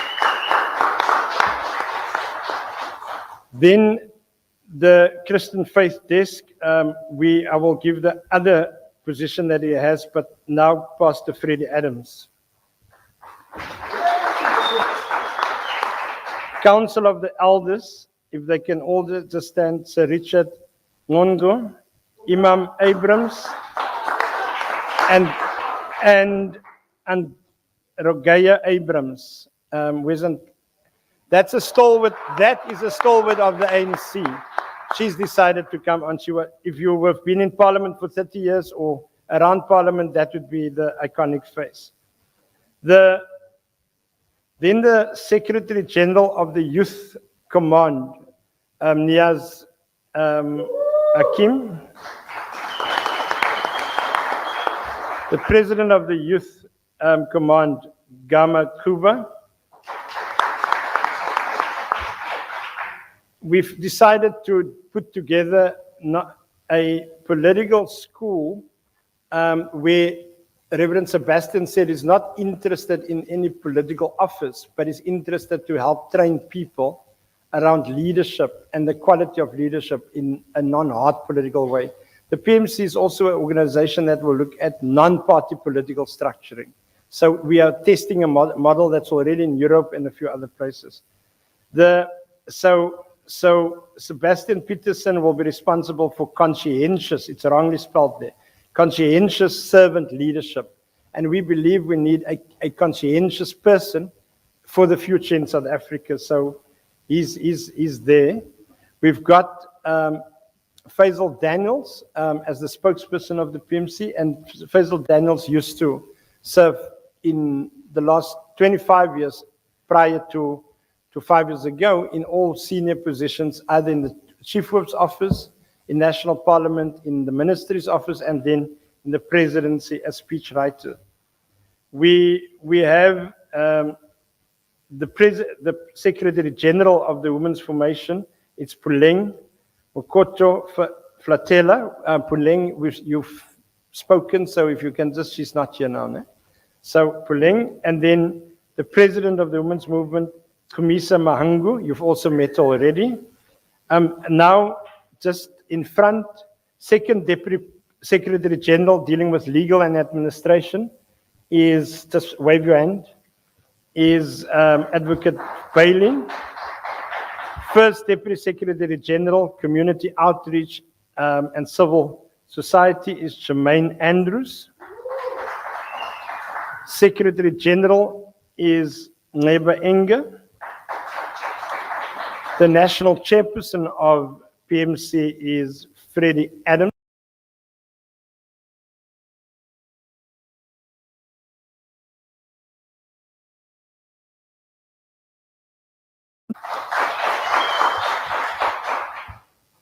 Then the Christian Faith desk, I will give the other position that he has, but now Pastor Freddie Adams. Council of the Elders, if they can all just stand, Sir Richard Ngongo, Imam Abrams, and Rogaya Abrams. That is a stalwart of the ANC. She's decided to come on. If you have been in Parliament for 30 years or around Parliament, that would be the iconic face. Then the Secretary General of the Youth Command, Niaz Hakim. The President of the Youth Command, Gama Kuba. We've decided to put together a political school where Reverend Sebastian said he's not interested in any political office, but is interested to help train people around leadership and the quality of leadership in a non-hard political way. The PMC is also an organization that will look at non-party political structuring. So we are testing a model that's already in Europe and a few other places. So Sebastian Peterson will be responsible for conscientious, it's wrongly spelled there, conscientious servant leadership. And we believe we need a conscientious person for the future in South Africa. So he's there. We've got Faisal Daniels as the spokesperson of the PMC, and Faisal Daniels used to serve in the last 25 years prior to 5 years ago in all senior positions, either in the Chief Whip's office, in National Parliament, in the Ministry's office, and then in the Presidency as speechwriter. We have the Secretary General of the Women's Formation. It's Puleng Mokoto Flatela. Puleng, you've spoken, so if you can just, she's not here now. Ne? So Puleng, and then the President of the Women's Movement, Kumisa Mahangu, you've also met already. Now, just in front, Second Deputy Secretary General dealing with legal and administration is, just wave your hand, is Advocate Bailey. First Deputy Secretary General, Community Outreach and Civil Society is Jermaine Andrews. Secretary General is Neba Enger. The National Chairperson of PMC is Freddie Adams.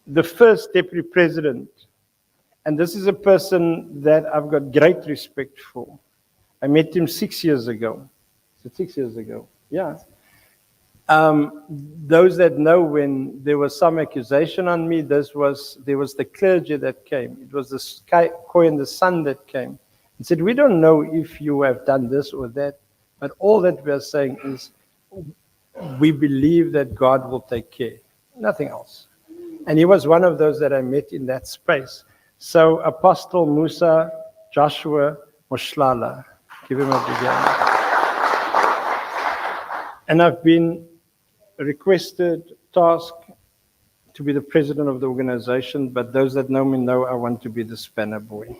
The first Deputy President, and this is a person that I've got great respect for. I met him 6 years ago. Is it 6 years ago? Yeah. Those that know, when there was some accusation on me, there was the clergy that came. It was the sky, Koi and the sun that came and said, we don't know if you have done this or that, but all that we are saying is we believe that God will take care, nothing else. And he was one of those that I met in that space. So Apostle Musa Joshua Moshlala, give him a big hand. And I've been requested, tasked to be the president of the organization, but those that know me know I want to be the spanner boy.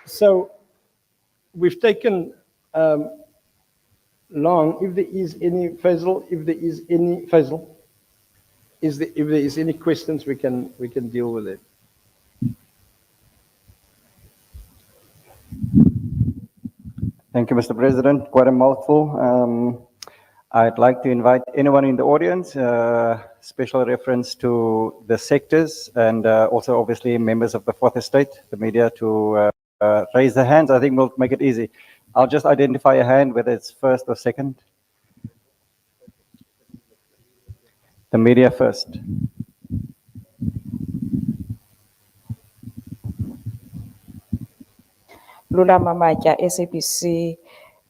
So we've taken long. If there is any, Faisal, if there is any, Faisal, if there is any questions, we can deal with it. Thank you, Mr. President. Quite a mouthful. I'd like to invite anyone in the audience, special reference to the sectors and also obviously members of the Fourth Estate, the media, to raise their hands. I think we'll make it easy. I'll just identify a hand, whether it's first or second. The media first. Lula Mamaja, SABC.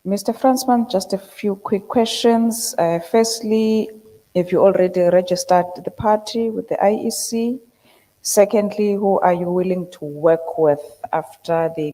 Mr. Fransman, just a few quick questions. Firstly, if you already registered the party with the IEC? Secondly, who are you willing to work with after the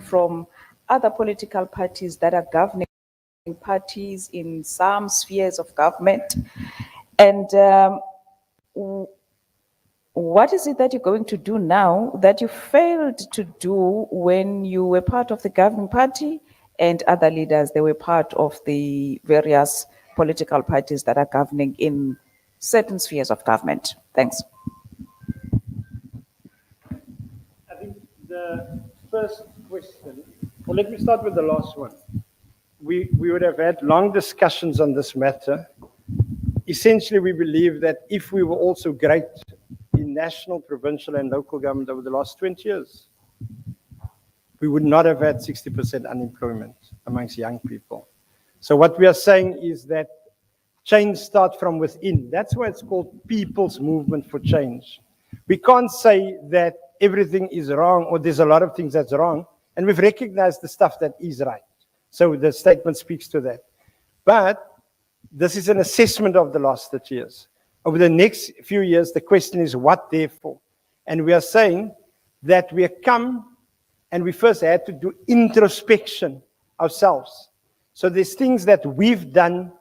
from other political parties that are governing parties in some spheres of government? And what is it that you're going to do now that you failed to do when you were part of the governing party and other leaders, they were part of the various political parties that are governing in certain spheres of government? Thanks. I think the first question, well, let me start with the last one. We would have had long discussions on this matter. Essentially, we believe that if we were also great in national, provincial, and local government over the last 20 years, we would not have had 60% unemployment amongst young people. So what we are saying is that change starts from within. That's why it's called People's Movement for Change. We can't say that everything is wrong or there's a lot of things that's wrong, and we've recognized the stuff that is right. So the statement speaks to that. But this is an assessment of the last 30 years. Over the next few years, the question is what therefore? And we are saying that we have come and we first had to do introspection ourselves. So there's things that we've done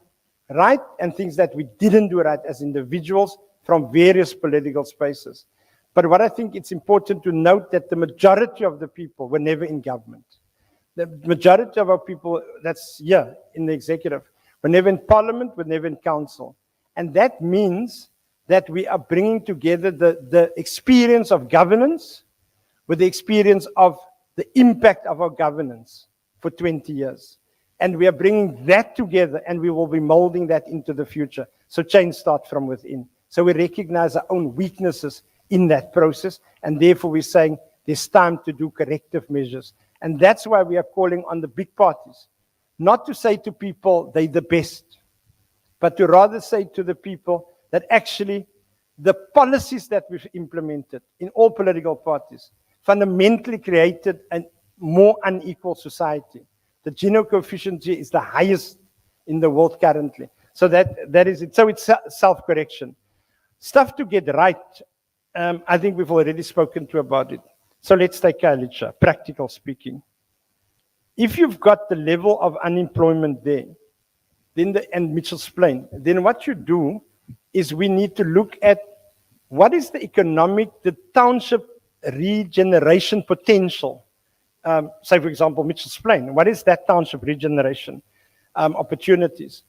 right and things that we didn't do right as individuals from various political spaces. But what I think it's important to note that the majority of the people were never in government. The majority of our people that's here in the executive were never in parliament, were never in council. And that means that we are bringing together the experience of governance with the experience of the impact of our governance for 20 years. And we are bringing that together and we will be molding that into the future. So change starts from within. So we recognize our own weaknesses in that process. And therefore we're saying there's time to do corrective measures. And that's why we are calling on the big parties, not to say to people they're the best, but to rather say to the people that actually the policies that we've implemented in all political parties fundamentally created a more unequal society. The Gini coefficient is the highest in the world currently. So that is it. So it's self-correction. Stuff to get right, I think we've already spoken to about it. So let's take Khayelitsha, practical speaking. If you've got the level of unemployment there, then and Mitchell's Plain, then what you do is we need to look at what is the economic, the township regeneration potential. Say, for example, Mitchell's Plain, what is that township regeneration opportunities?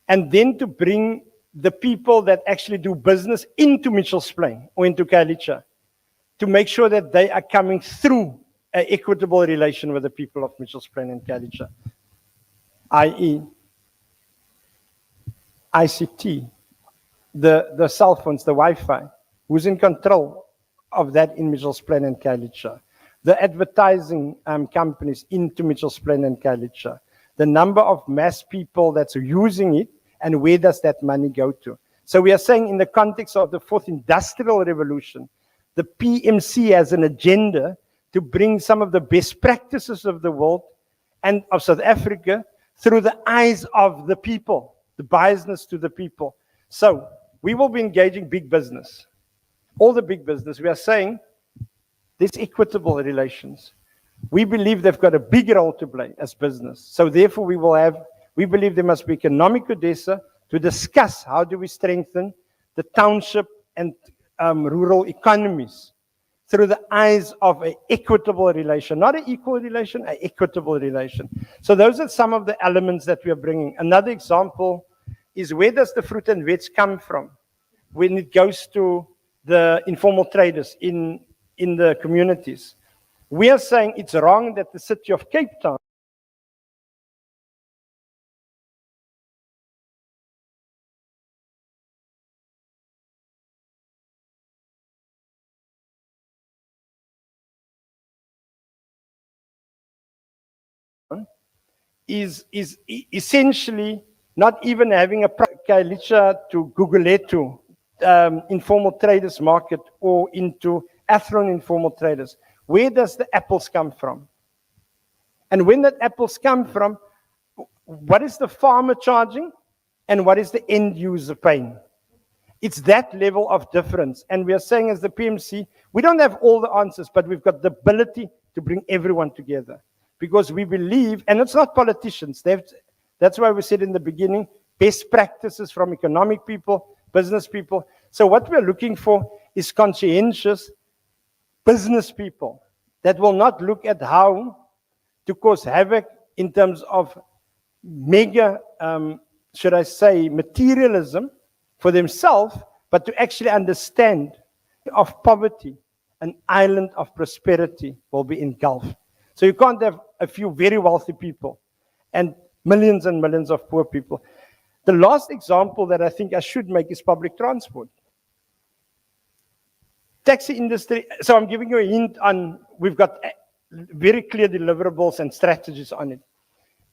And then to bring the people that actually do business into Mitchell's Plain or into Khayelitsha to make sure that they are coming through an equitable relation with the people of Mitchell's Plain and Khayelitsha, i.e. ICT, the cell phones, the Wi-Fi, who's in control of that in Mitchell's Plain and Khayelitsha, the advertising companies into Mitchell's Plain and Khayelitsha, the number of mass people that's using it, and where does that money go to? So we are saying in the context of the fourth industrial revolution, the PMC has an agenda to bring some of the best practices of the world and of South Africa through the eyes of the people, the biasness to the people. So we will be engaging big business, all the big business. We are saying there's equitable relations. We believe they've got a big role to play as business. So therefore we believe there must be economic CODESA to discuss how do we strengthen the township and rural economies through the eyes of an equitable relation, not an equal relation, an equitable relation. So those are some of the elements that we are bringing. Another example is where does the fruit and veg come from when it goes to the informal traders in the communities? We are saying it's wrong that the city of Cape Town is essentially not even having a Khayelitsha to Guguletu informal traders market or into affluent informal traders. Where does the apples come from? And when that apples come from, what is the farmer charging and what is the end user paying? It's that level of difference. And we are saying as the PMC, we don't have all the answers, but we've got the ability to bring everyone together. Because we believe, and it's not politicians, that's why we said in the beginning, best practices from economic people, business people. So what we're looking for is conscientious business people that will not look at how to cause havoc in terms of mega, should I say, materialism for themselves, but to actually understand of poverty, an island of prosperity will be engulfed. So you can't have a few very wealthy people and millions of poor people. The last example that I think I should make is public transport. Taxi industry, so I'm giving you a hint on, we've got very clear deliverables and strategies on it.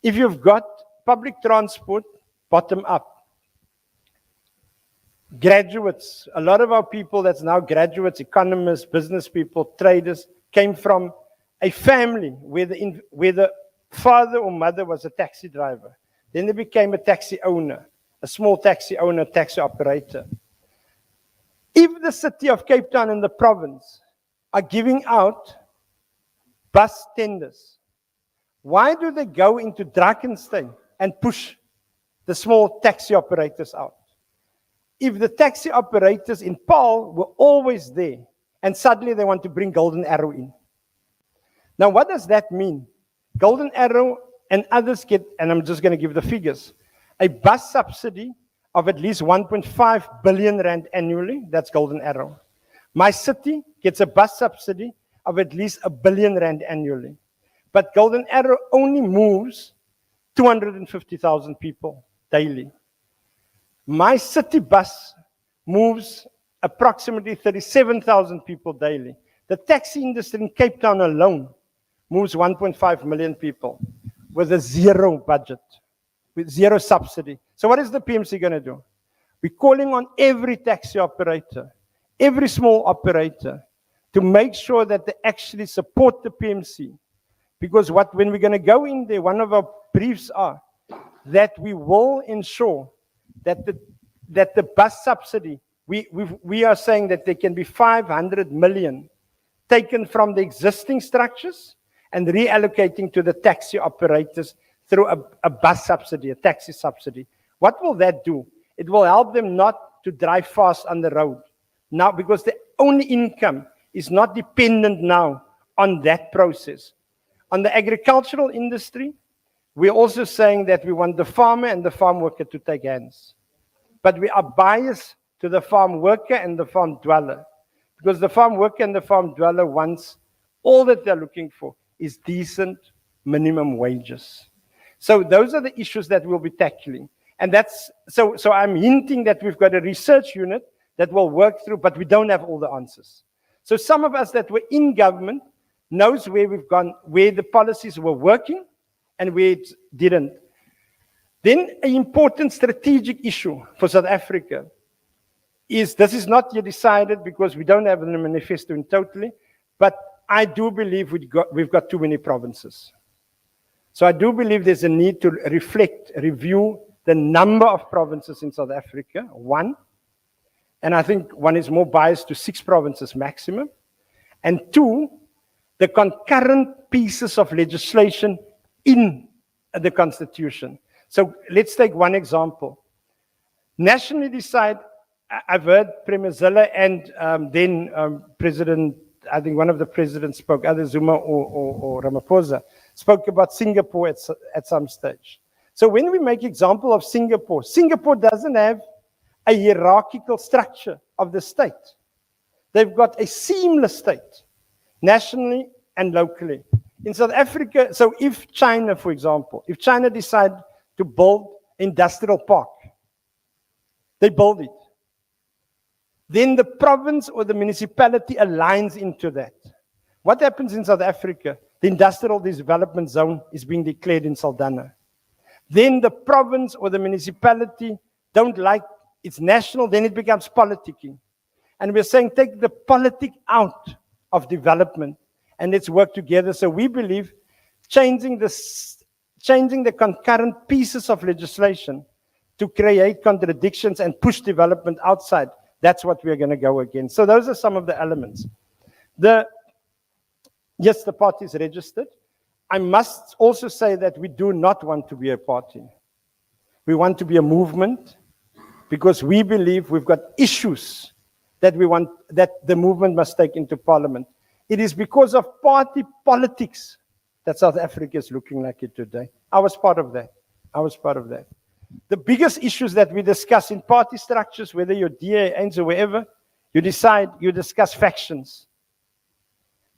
If you've got public transport, bottom up, graduates, a lot of our people that's now graduates, economists, business people, traders, came from a family where the father or mother was a taxi driver. Then they became a taxi owner, a small taxi owner, taxi operator. If the city of Cape Town and the province are giving out bus tenders, why do they go into Drakensberg and push the small taxi operators out? If the taxi operators in Paarl were always there and suddenly they want to bring Golden Arrow in. Now, what does that mean? Golden Arrow and others get, and I'm just going to give the figures, a bus subsidy of at least 1.5 billion rand annually. That's Golden Arrow. My city gets a bus subsidy of at least 1 billion rand annually. But Golden Arrow only moves 250,000 people daily. My city bus moves approximately 37,000 people daily. The taxi industry in Cape Town alone moves 1.5 million people with a zero budget, with zero subsidy. So what is the PMC going to do? We're calling on every taxi operator, every small operator, to make sure that they actually support the PMC. Because when we're going to go in there, one of our briefs are that we will ensure that the bus subsidy, we are saying that there can be 500 million taken from the existing structures and reallocating to the taxi operators through a bus subsidy, a taxi subsidy. What will that do? It will help them not to drive fast on the road. Now, because the only income is not dependent now on that process. On the agricultural industry, we're also saying that we want the farmer and the farm worker to take hands. but we are biased to the farm worker and the farm dweller. Because the farm worker and the farm dweller wants, all that they're looking for is decent minimum wages. So those are the issues that we'll be tackling. And so I'm hinting that we've got a research unit that will work through, but we don't have all the answers. So some of us that were in government knows where we've gone, where the policies were working and where it didn't. Then an important strategic issue for South Africa is, this is not yet decided because we don't have the manifesto in totally, but I do believe we've got too many provinces. So I do believe there's a need to review the number of provinces in South Africa, one. And I think one is more biased to 6 provinces maximum. And 2, the concurrent pieces of legislation in the constitution. So let's take one example. Nationally decide, I've heard Premier Zille and then President, I think one of the presidents spoke, either Zuma or Ramaphosa, spoke about Singapore at some stage. So when we make example of Singapore, Singapore doesn't have a hierarchical structure of the state. They've got a seamless state, nationally and locally. In South Africa, so if China, for example, if China decide to build industrial park, they build it. Then the province or the municipality aligns into that. What happens in South Africa? The industrial development zone is being declared in Saldanha. Then the province or the municipality don't like it's national, then it becomes politicking. And we're saying take the politic out of development and let's work together. So we believe changing the concurrent pieces of legislation to create contradictions and push development outside, that's what we're going to go against. So those are some of the elements. Yes, the party is registered. I must also say that we do not want to be a party. We want to be a movement because we believe we've got issues that we want, that the movement must take into parliament. It is because of party politics that South Africa is looking like it today. I was part of that. The biggest issues that we discuss in party structures, whether you're DA, ANC, or wherever, you discuss factions.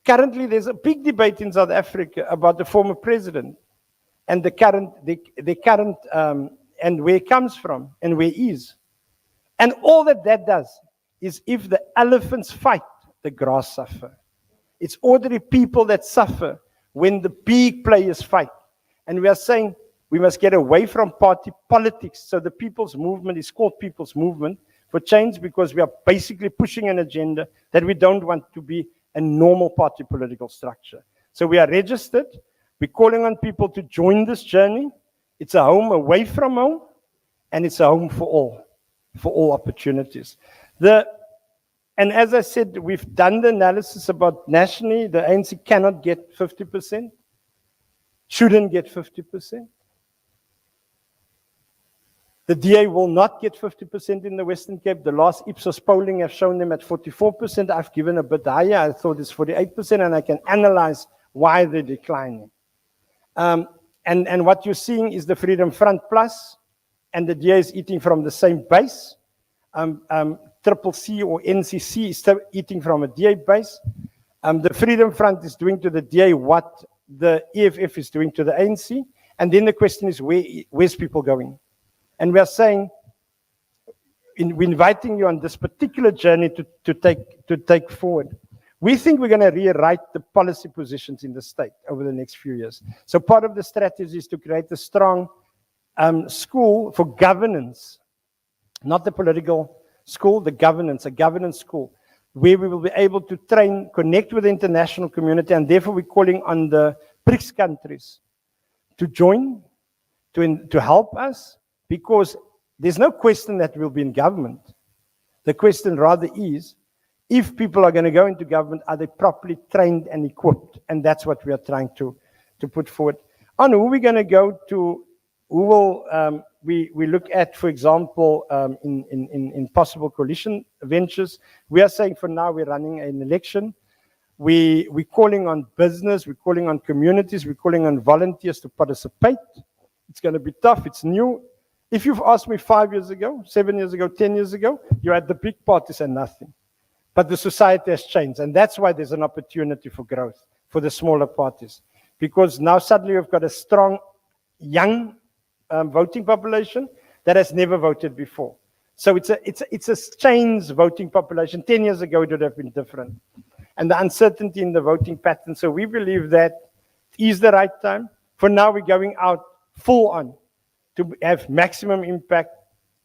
Currently, there's a big debate in South Africa about the former president and the current and where he comes from and where he is. And all that does is if the elephants fight, the grass suffer. It's ordinary people that suffer when the big players fight. And we are saying we must get away from party politics. So the people's movement is called People's Movement for Change because we are basically pushing an agenda that we don't want to be a normal party political structure. So we are registered. We're calling on people to join this journey. It's a home away from home, and it's a home for all opportunities. And as I said, we've done the analysis about nationally, the ANC cannot get 50%, shouldn't get 50%. The DA will not get 50% in the Western Cape. The last Ipsos polling have shown them at 44%. I've given a bit higher. I thought it's 48%, and I can analyze why they're declining. And what you're seeing is the Freedom Front Plus, and the DA is eating from the same base. Triple C or NCC is still eating from a DA base. The Freedom Front is doing to the DA what the EFF is doing to the ANC. And then the question is, where's people going? And we are saying, we're inviting you on this particular journey to take forward. We think we're going to rewrite the policy positions in the state over the next few years. So part of the strategy is to create a strong school for governance, not the political school, the governance, a governance school, where we will be able to train, connect with the international community, and therefore we're calling on the BRICS countries to join, to help us, because there's no question that we'll be in government. The question rather is, if people are going to go into government, are they properly trained and equipped? And that's what we are trying to put forward. On who we're going to go to, who will we look at, for example, in possible coalition ventures. We are saying for now we're running an election. We're calling on business, we're calling on communities, we're calling on volunteers to participate. It's going to be tough, it's new. If you've asked me 5 years ago, 7 years ago, 10 years ago, you had the big parties and nothing. But the society has changed, and that's why there's an opportunity for growth for the smaller parties. Because now suddenly we've got a strong, young voting population that has never voted before. So it's a changed voting population. 10 years ago, it would have been different. And the uncertainty in the voting pattern. So we believe that is the right time. For now, we're going out full on to have maximum impact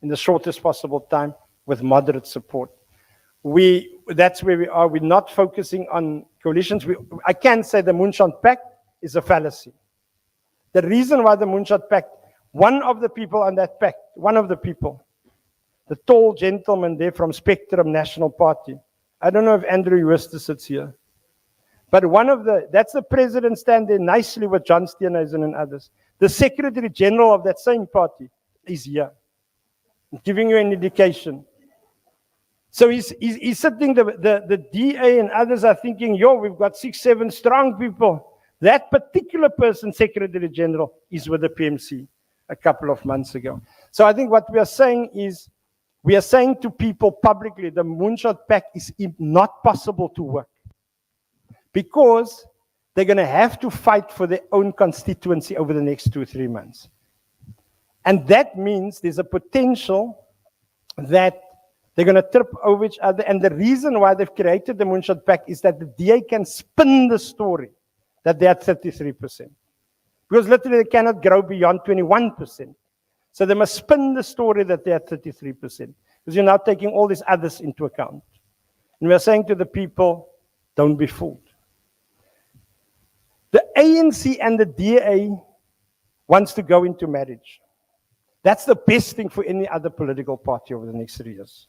in the shortest possible time with moderate support. That's where we are. We're not focusing on coalitions. I can say the Moonshot Pact is a fallacy. The reason why the Moonshot Pact, one of the people on that pact, the tall gentleman there from Spectrum National Party, I don't know if Andrew Eustace sits here, but that's the president standing nicely with John Steenhuisen and others. The Secretary General of that same party is here, giving you an indication. So he's sitting, the DA and others are thinking, we've got 6, 7 strong people. That particular person, Secretary General, is with the PMC a couple of months ago. So I think what we are saying is, we are saying to people publicly, the Moonshot Pact is not possible to work. Because they're going to have to fight for their own constituency over the next 2-3 months. And that means there's a potential that they're going to trip over each other. And the reason why they've created the Moonshot Pact is that the DA can spin the story that they're at 33%. Because literally they cannot grow beyond 21%. So they must spin the story that they're at 33%. Because you're now taking all these others into account. And we are saying to the people, don't be fooled. The ANC and the DA wants to go into marriage. That's the best thing for any other political party over the next 3 years.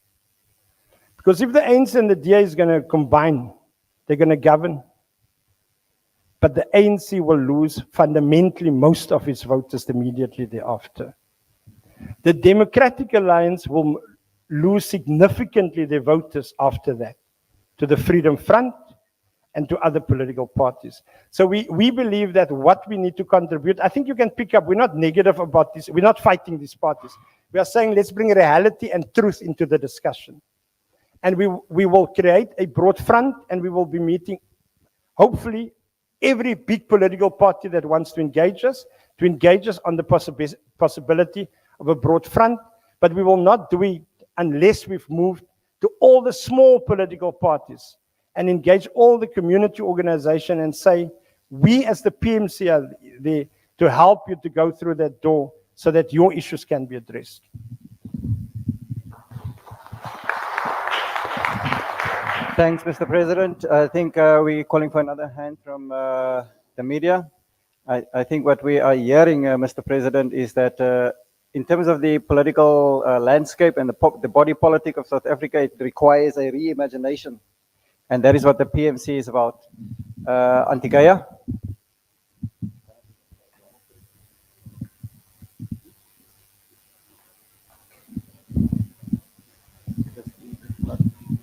Because if the ANC and the DA is going to combine, they're going to govern. But the ANC will lose fundamentally most of its voters immediately thereafter. The Democratic Alliance will lose significantly their voters after that to the Freedom Front and to other political parties. So we believe that what we need to contribute, I think you can pick up, we're not negative about this, we're not fighting these parties. We are saying let's bring reality and truth into the discussion. And we will create a broad front, and we will be meeting, hopefully, every big political party that wants to engage us on the possibility of a broad front. But we will not do it unless we've moved to all the small political parties and engage all the community organization and say, we as the PMC are there to help you to go through that door so that your issues can be addressed. Thanks, Mr. President. I think we're calling for another hand from the media. I think what we are hearing, Mr. President, is that in terms of the political landscape and the body politic of South Africa, it requires a reimagination. And that is what the PMC is about. Antikaya?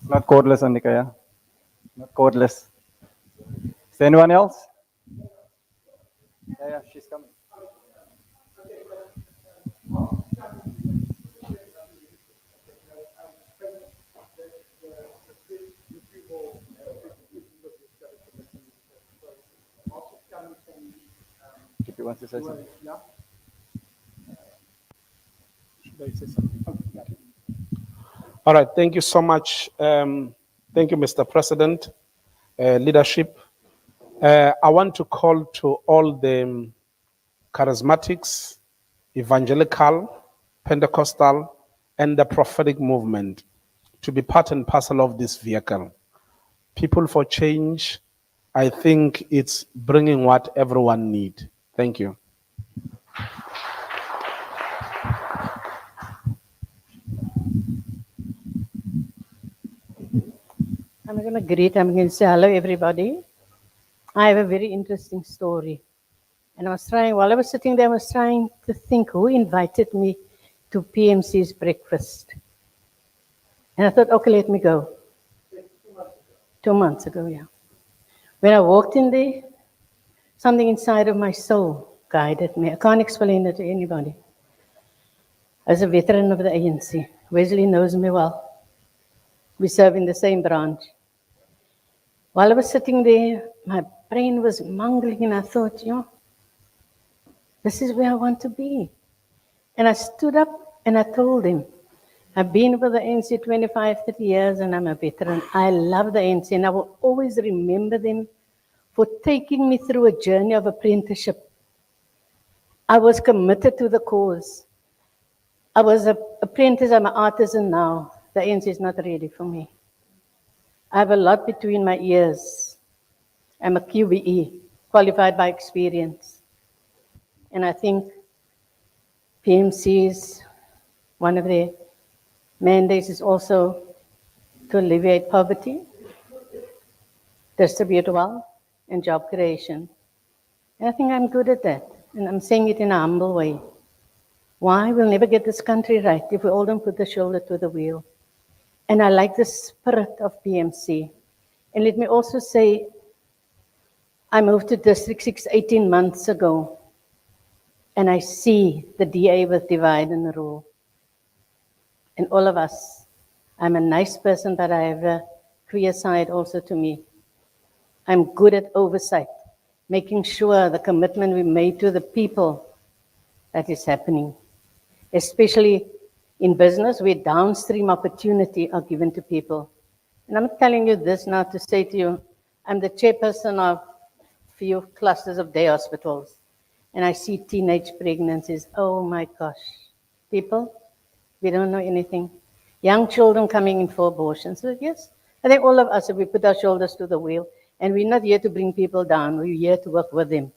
Not cordless, Antikaya. Not cordless. Is there anyone else? Yeah, she's coming. If you want to say something. Should I say something? All right, thank you so much. Thank you, Mr. President, leadership. I want to call to all the charismatics, evangelical, Pentecostal, and the prophetic movement to be part and parcel of this vehicle. People for Change, I think it's bringing what everyone needs. Thank you. I'm going to say hello, everybody. I have a very interesting story. And while I was sitting there, I was trying to think who invited me to PMC's breakfast. And I thought, okay, let me go. 2 months ago, yeah. When I walked in there, something inside of my soul guided me. I can't explain it to anybody. as a veteran of the ANC. Wesley knows me well. We serve in the same branch. While I was sitting there, my brain was mangling and I thought, this is where I want to be. And I stood up and I told him, I've been with the ANC 25, 30 years and I'm a veteran. I love the ANC and I will always remember them for taking me through a journey of apprenticeship. I was committed to the cause. I was an apprentice, I'm an artisan now. The ANC is not ready for me. I have a lot between my ears. I'm a QBE, qualified by experience. And I think PMC's, one of their mandates is also to alleviate poverty, distribute wealth, and job creation. And I think I'm good at that. And I'm saying it in a humble way. Why? We'll never get this country right if we all don't put the shoulder to the wheel. And I like the spirit of PMC. And let me also say, I moved to District 6 18 months ago. And I see the DA with divide and rule. And all of us, I'm a nice person, but I have a queer side also to me. I'm good at oversight, making sure the commitment we made to the people, that is happening. Especially in business, where downstream opportunity are given to people. And I'm telling you this now to say to you, I'm the chairperson of few clusters of day hospitals. And I see teenage pregnancies. Oh my gosh. People, we don't know anything. Young children coming in for abortion. So yes, I think all of us, if we put our shoulders to the wheel, and we're not here to bring people down, we're here to work with them.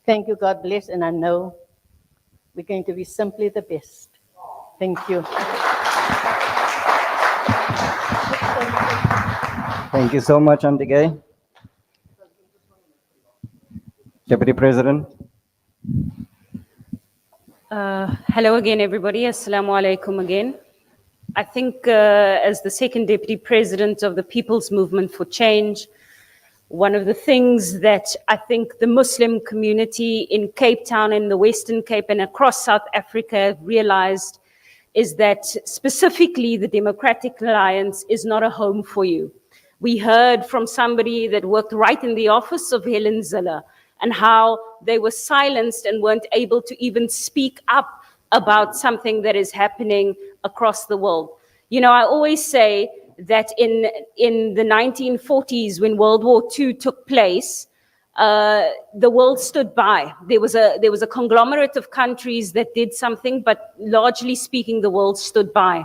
Thank you, God bless, and I know we're going to be simply the best. Thank you. Thank you so much, Auntie Gay. Deputy President. Hello again, everybody. Assalamu alaikum again. I think as the second Deputy President of the People's Movement for Change, one of the things that I think the Muslim community in Cape Town, in the Western Cape and across South Africa have realized is that specifically the Democratic Alliance is not a home for you. We heard from somebody that worked right in the office of Helen Zille and how they were silenced and weren't able to even speak up about something that is happening across the world. You know, I always say that in the 1940s, when World War II took place, the world stood by. There was a conglomerate of countries that did something, but largely speaking, the world stood by.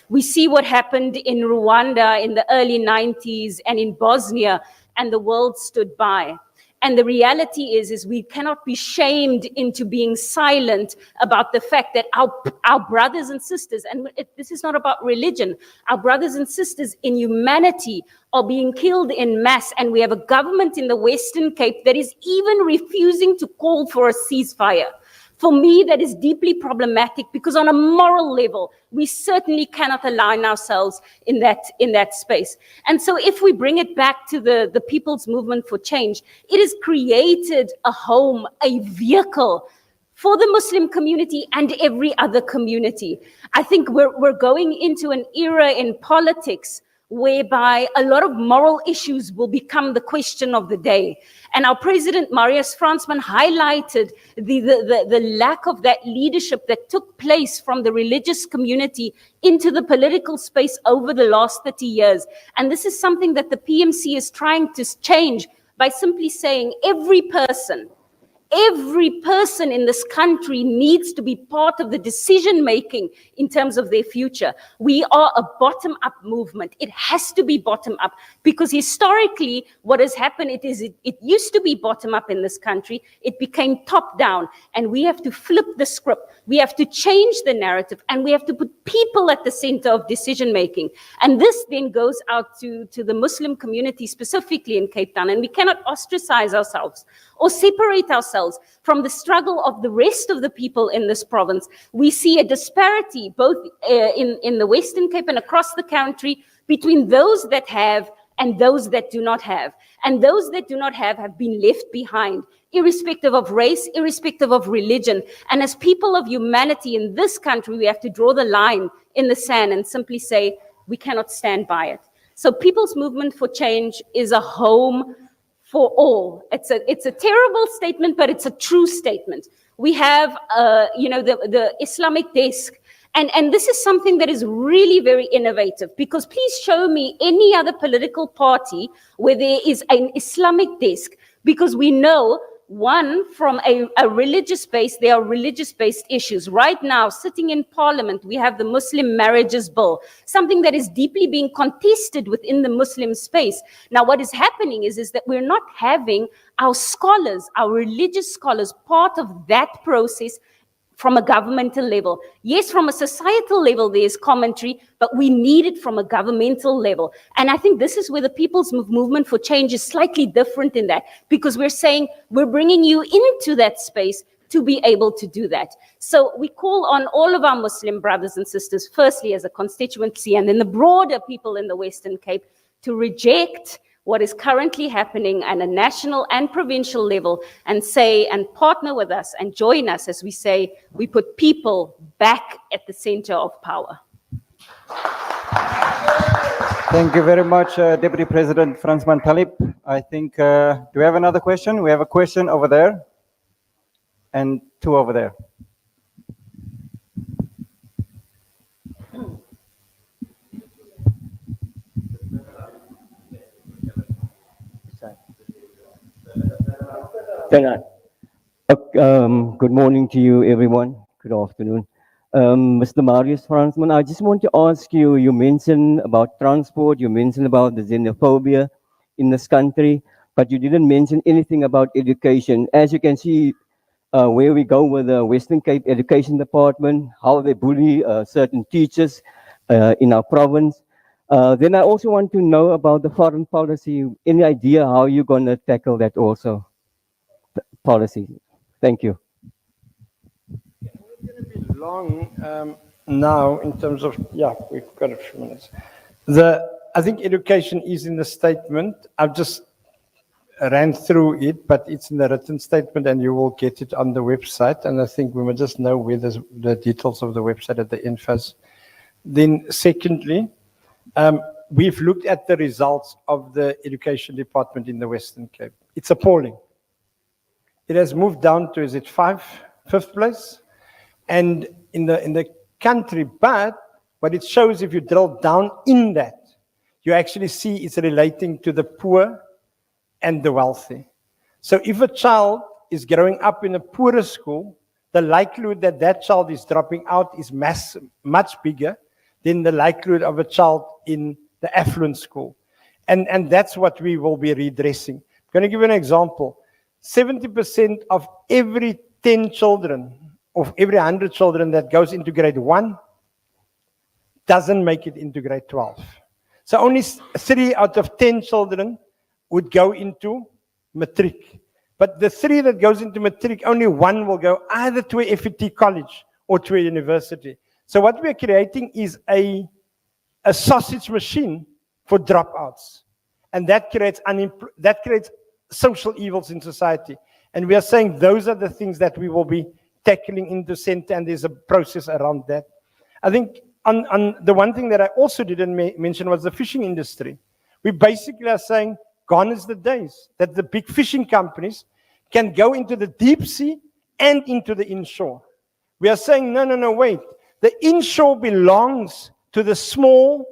We see what happened in Rwanda in the early 90s and in Bosnia, and the world stood by. And the reality is we cannot be shamed into being silent about the fact that our brothers and sisters, and this is not about religion, our brothers and sisters in humanity are being killed in mass, and we have a government in the Western Cape that is even refusing to call for a ceasefire. For me, that is deeply problematic because on a moral level, we certainly cannot align ourselves in that space. And so if we bring it back to the People's Movement for Change, it has created a home, a vehicle for the Muslim community and every other community. I think we're going into an era in politics whereby a lot of moral issues will become the question of the day. And our President, Marius Fransman, highlighted the lack of that leadership that took place from the religious community into the political space over the last 30 years. And this is something that the PMC is trying to change by simply saying every person in this country needs to be part of the decision making in terms of their future. We are a bottom-up movement. It has to be bottom-up because historically what has happened it used to be bottom-up in this country. It became top-down, and we have to flip the script. We have to change the narrative, and we have to put people at the center of decision making. And this then goes out to the Muslim community specifically in Cape Town, and we cannot ostracize ourselves or separate ourselves from the struggle of the rest of the people in this province. We see a disparity both in the Western Cape and across the country between those that have and those that do not have. And those that do not have been left behind, irrespective of race, irrespective of religion. And as people of humanity in this country, we have to draw the line in the sand and simply say, we cannot stand by it. So People's Movement for Change is a home for all. It's a terrible statement, but it's a true statement. We have, the Islamic desk. And this is something that is really very innovative, because please show me any other political party where there is an Islamic desk, because we know, one, from a religious base, there are religious-based issues. Right now, sitting in Parliament, we have the Muslim Marriages Bill, something that is deeply being contested within the Muslim space. Now, what is happening is that we're not having our scholars, our religious scholars, part of that process from a governmental level. Yes, from a societal level, there's commentary, but we need it from a governmental level. And I think this is where the People's Movement for Change is slightly different in that, because we're saying we're bringing you into that space to be able to do that. So we call on all of our Muslim brothers and sisters, firstly as a constituency, and then the broader people in the Western Cape, to reject what is currently happening at a national and provincial level, and say, and partner with us and join us as we say, we put people back at the center of power. Thank you very much, Deputy President Fransman Talib. I think, do we have another question? We have a question over there and two over there. Good morning to you, everyone. Good afternoon. Mr. Marius Fransman, I just want to ask you, you mentioned about transport, you mentioned about the xenophobia in this country, but you didn't mention anything about education. As you can see, where we go with the Western Cape Education Department, how they bully certain teachers in our province. Then I also want to know about the foreign policy. Any idea how you're going to tackle that also? Policy. Thank you. Long now in terms of, yeah, we've got a few minutes. I think education is in the statement. I've just ran through it, but it's in the written statement and you will get it on the website. And I think we will just know where the details of the website at the end first. Then secondly, we've looked at the results of the education department in the Western Cape. It's appalling. It has moved down to, is it fifth place? And in the country, but what it shows, if you drill down in that, you actually see it's relating to the poor and the wealthy. So if a child is growing up in a poorer school, the likelihood that that child is dropping out is much bigger than the likelihood of a child in the affluent school. And that's what we will be redressing. I'm going to give you an example. 70% of every 10 children, of every 100 children that goes into grade 1 doesn't make it into grade 12. So only 3 out of 10 children would go into matric. But the 3 that goes into matric, only 1 will go either to a FET college or to a university. So what we're creating is a sausage machine for dropouts. And that creates social evils in society. And we are saying those are the things that we will be tackling in the center, and there's a process around that. I think on the one thing that I also didn't mention was the fishing industry. We basically are saying, gone is the days that the big fishing companies can go into the deep sea and into the inshore. We are saying, no, wait. The inshore belongs to the small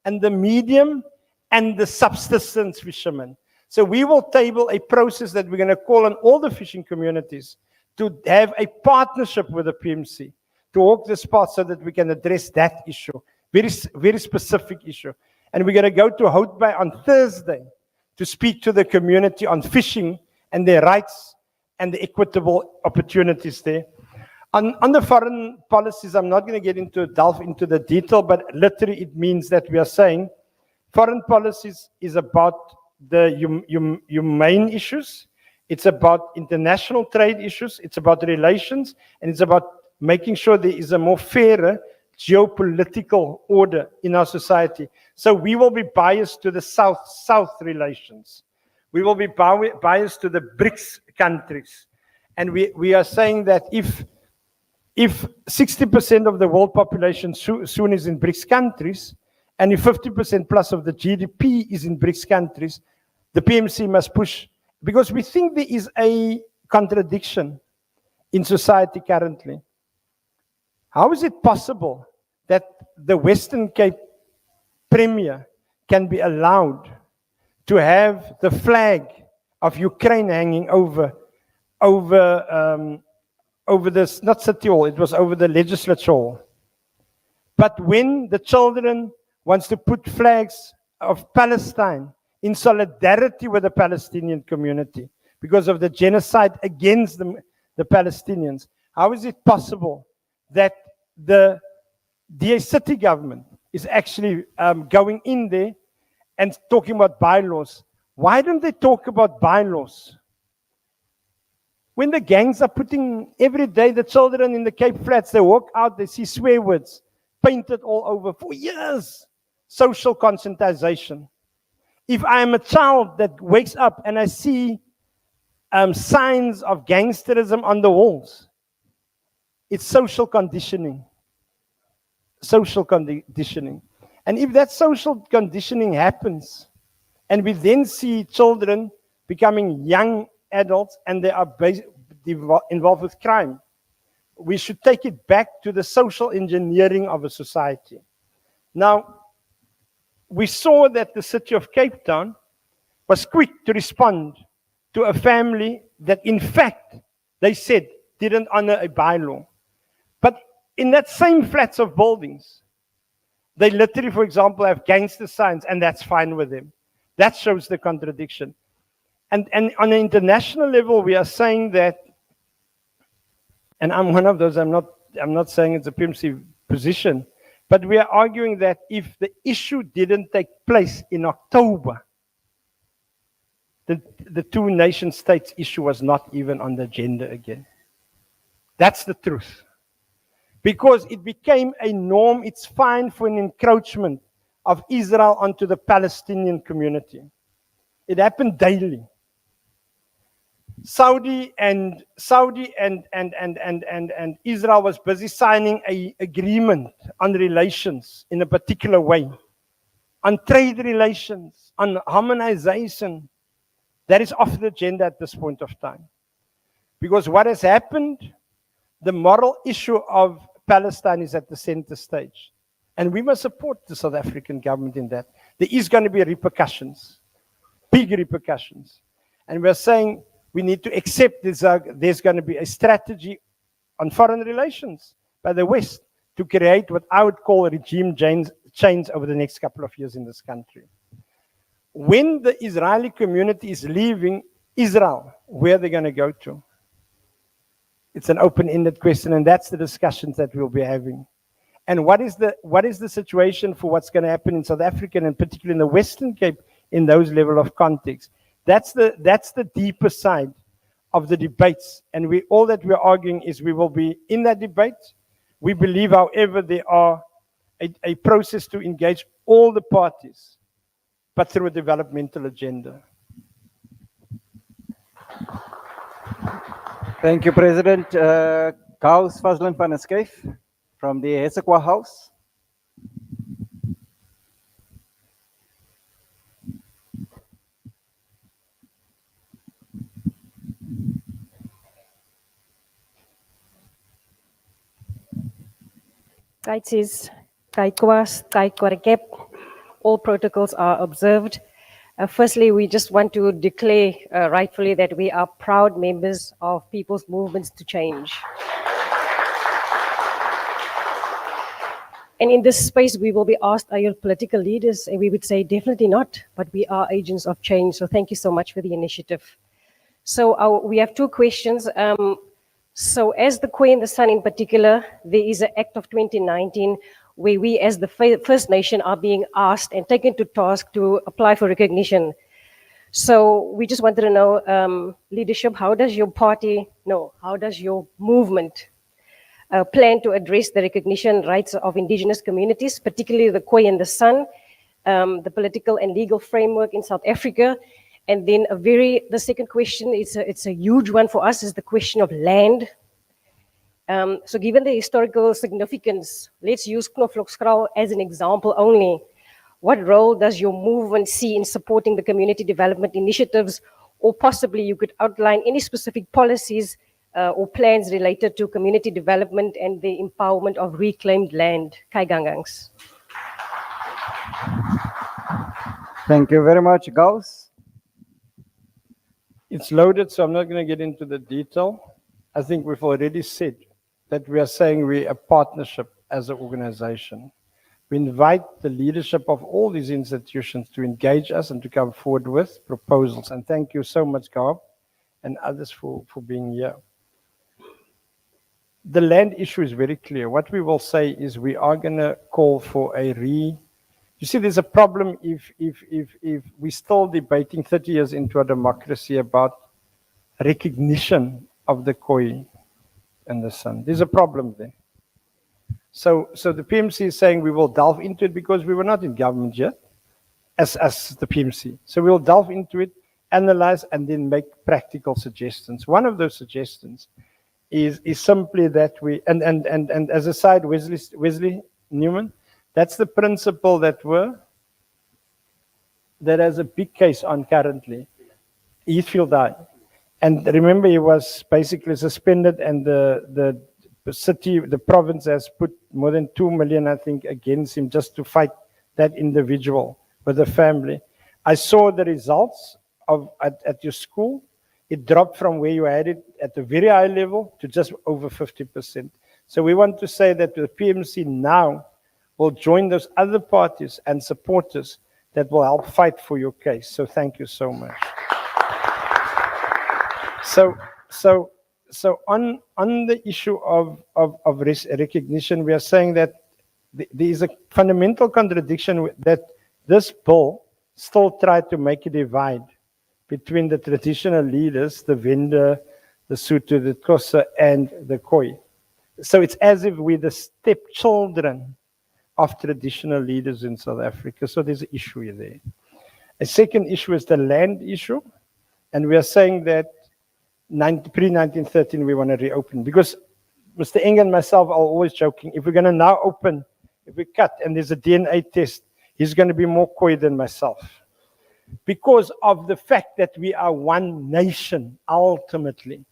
and the medium and the subsistence fishermen. So we will table a process that we're going to call on all the fishing communities to have a partnership with the PMC to walk this path so that we can address that issue, very, very specific issue. And we're going to go to Hout Bay on Thursday to speak to the community on fishing and their rights and the equitable opportunities there. On the foreign policies, I'm not going to delve into the detail, but literally it means that we are saying foreign policies is about the humane issues, it's about international trade issues, it's about relations, and it's about making sure there is a more fairer geopolitical order in our society. So we will be biased to the South-South relations. We will be biased to the BRICS countries. And we are saying that if 60% of the world population soon is in BRICS countries, and if 50% plus of the GDP is in BRICS countries, the PMC must push, because we think there is a contradiction in society currently. How is it possible that the Western Cape Premier can be allowed to have the flag of Ukraine hanging over this, not City Hall, it was over the legislature hall. But when the children wants to put flags of Palestine in solidarity with the Palestinian community because of the genocide against the Palestinians, how is it possible that the DA city government is actually going in there and talking about bylaws? Why don't they talk about bylaws? When the gangs are putting every day the children in the Cape Flats, they walk out, they see swear words painted all over for years. Social conscientization. If I am a child that wakes up and I see signs of gangsterism on the walls, it's social conditioning. Social conditioning. And if that social conditioning happens, and we then see children becoming young adults and they are involved with crime, we should take it back to the social engineering of a society. Now, we saw that the city of Cape Town was quick to respond to a family that, in fact, they said didn't honor a bylaw. But in that same flats of buildings, they literally, for example, have gangster signs, and that's fine with them. That shows the contradiction. And on an international level, we are saying that, and I'm one of those, I'm not saying it's a PMC position, but we are arguing that if the issue didn't take place in October, the two nation states issue was not even on the agenda again. That's the truth. Because it became a norm, it's fine for an encroachment of Israel onto the Palestinian community. It happened daily. Saudi and Israel was busy signing an agreement on relations in a particular way, on trade relations, on harmonization. That is off the agenda at this point of time. Because what has happened, the moral issue of Palestine is at the center stage. And we must support the South African government in that. There is going to be repercussions, big repercussions. And we're saying we need to accept there's going to be a strategy on foreign relations by the West to create what I would call regime change over the next couple of years in this country. When the Israeli community is leaving Israel, where are they going to go to? It's an open-ended question, and that's the discussions that we'll be having. And what is the situation for what's going to happen in South Africa, and particularly in the Western Cape, in those level of context? That's the deeper side of the debates. And all that we're arguing is we will be in that debate. We believe, however, there are a process to engage all the parties, but through a developmental agenda. Thank you, President. Marius Fransman from the Hesekwa House. Kaitis, Kaikwas, Kaikwarekep, all protocols are observed. Firstly, we just want to declare rightfully that we are proud members of people's movements to change. And in this space, we will be asked, are you political leaders? And we would say, definitely not, but we are agents of change. So thank you so much for the initiative. So we have two questions. So as the Queen, the Sun in particular, there is an Act of 2019 where we as the First Nation are being asked and taken to task to apply for recognition. So we just wanted to know, leadership, how does your party, no, how does your movement plan to address the recognition rights of indigenous communities, particularly the Khoi and the San, the political and legal framework in South Africa. And then the second question, it's a huge one for us, is the question of land. So given the historical significance, let's use Knoflokskraal as an example only. What role does your movement see in supporting the community development initiatives, or possibly you could outline any specific policies or plans related to community development and the empowerment of reclaimed land? Kai Gangangs. Thank you very much, Gauss. It's loaded, so I'm not going to get into the detail. I think we've already said that we are saying we're a partnership as an organization. We invite the leadership of all these institutions to engage us and to come forward with proposals. And thank you so much, Gaub, and others for being here. The land issue is very clear. What we will say is we are going to call for you see, there's a problem if we're still debating 30 years into a democracy about recognition of the Khoi and the San. There's a problem there. So the PMC is saying we will delve into it because we were not in government yet as the PMC. So we'll delve into it, analyze, and then make practical suggestions. One of those suggestions is simply that and as a side, Wesley Newman, that's the principle that has a big case on currently. Heathfield died. And remember, he was basically suspended, and the city, the province has put more than 2 million, I think, against him just to fight that individual with the family. I saw the results at your school. It dropped from where you had it at a very high level to just over 50%. So we want to say that the PMC now will join those other parties and supporters that will help fight for your case. So thank you so much. So on the issue of recognition, we are saying that there is a fundamental contradiction that this bill still tried to make a divide between the traditional leaders, the Venda, the Sotho, the Xhosa, and the Khoi. So it's as if we're the stepchildren of traditional leaders in South Africa. So there's an issue there. A second issue is the land issue. And we are saying that pre-1913 we want to reopen. Because Mr. Eng and myself are always joking, if we're going to now open, if we cut and there's a DNA test, he's going to be more Khoi than myself. Because of the fact that we are one nation, ultimately.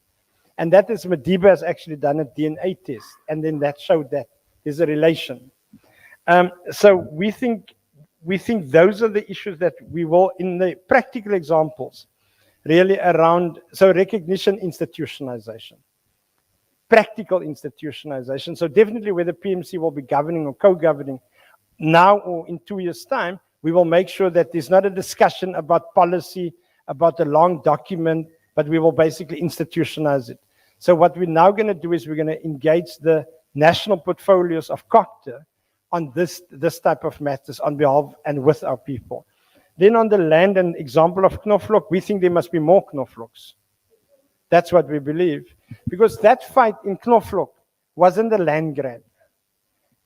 And that is, Madiba has actually done a DNA test. And then that showed that there's a relation. So we think those are the issues that we will, in the practical examples, really around, so recognition, institutionalization, practical institutionalization. So definitely whether PMC will be governing or co-governing now or in 2 years' time, we will make sure that there's not a discussion about policy, about a long document, but we will basically institutionalize it. So what we're now going to do is we're going to engage the national portfolios of COCTA on this type of matters on behalf and with our people. Then on the land and example of Knoflok, we think there must be more Knofloks. That's what we believe. Because that fight in Knoflok wasn't the land grab.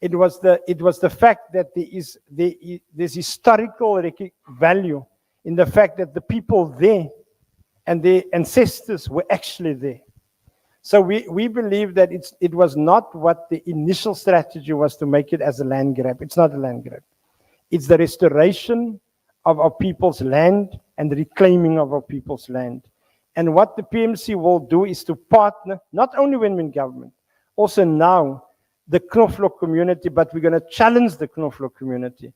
It was the fact that there's historical value in the fact that the people there and their ancestors were actually there. So we believe that it was not what the initial strategy was to make it as a land grab. It's not a land grab. It's the restoration of our people's land and the reclaiming of our people's land. And what the PMC will do is to partner, not only when we're in government, also now, the Knoflok community, but we're going to challenge the Knoflok community.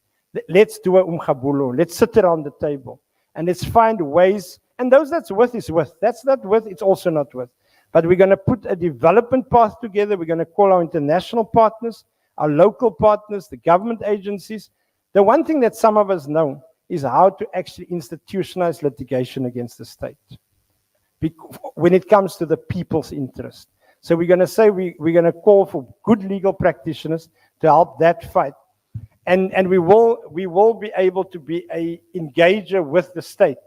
Let's do a umkhabulo. Let's sit around the table and let's find ways. And those that's worth is worth. That's not worth, it's also not worth. But we're going to put a development path together. We're going to call our international partners, our local partners, the government agencies. The one thing that some of us know is how to actually institutionalize litigation against the state when it comes to the people's interest. So we're going to say we're going to call for good legal practitioners to help that fight. And we will be able to be an engager with the state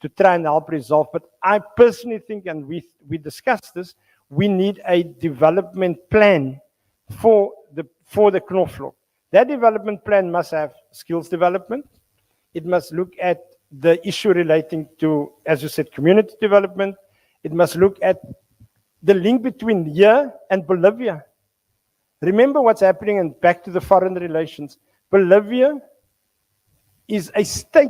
to try and help resolve. But I personally think, and we discussed this, we need a development plan for the Knoflook. That development plan must have skills development. It must look at the issue relating to, as you said, community development. It must look at the link between here and Bolivia. Remember what's happening, and back to the foreign relations. Bolivia is a state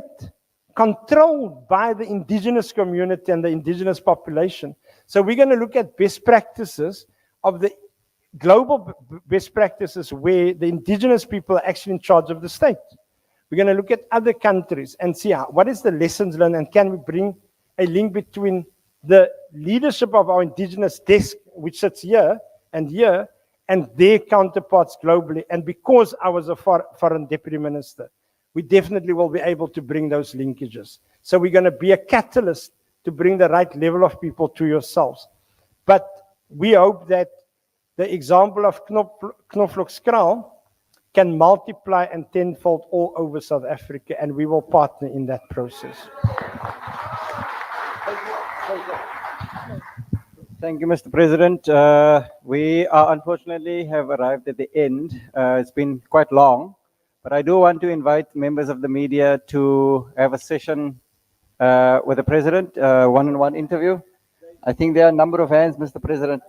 controlled by the indigenous community and the indigenous population. So we're going to look at best practices of the global best practices where the indigenous people are actually in charge of the state. We're going to look at other countries and see what is the lessons learned, and can we bring a link between the leadership of our indigenous desk, which sits here, and their counterparts globally. And because I was a foreign deputy minister, we definitely will be able to bring those linkages. So we're going to be a catalyst to bring the right level of people to yourselves. But we hope that the example of Knoflokskraal can multiply and tenfold all over South Africa, and we will partner in that process. Thank you, Mr. President. We are unfortunately have arrived at the end. It's been quite long, but I do want to invite members of the media to have a session with the President, one-on-one interview. I think there are a number of hands, Mr. President.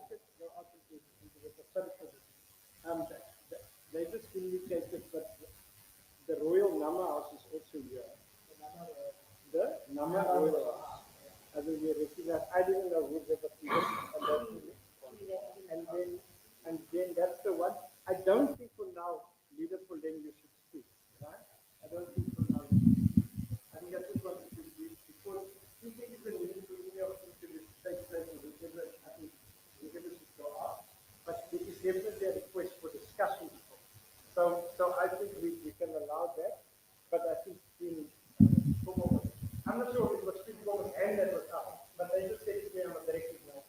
They just indicated that the Royal Nama House is also here. The Nama Royal House. I mean, we recognize, I didn't know who the and then that's the one. I don't think for now, Leader Pauline, you should speak, right? I don't think for now. I think I just wanted to speak because you think it's a meaningful of to take place in whichever, I think, whichever should go up. But there is definitely a request for discussion. So I think we can allow that. But I think I'm not sure if it was people and that was up, but they just said to me, I'm a directive now.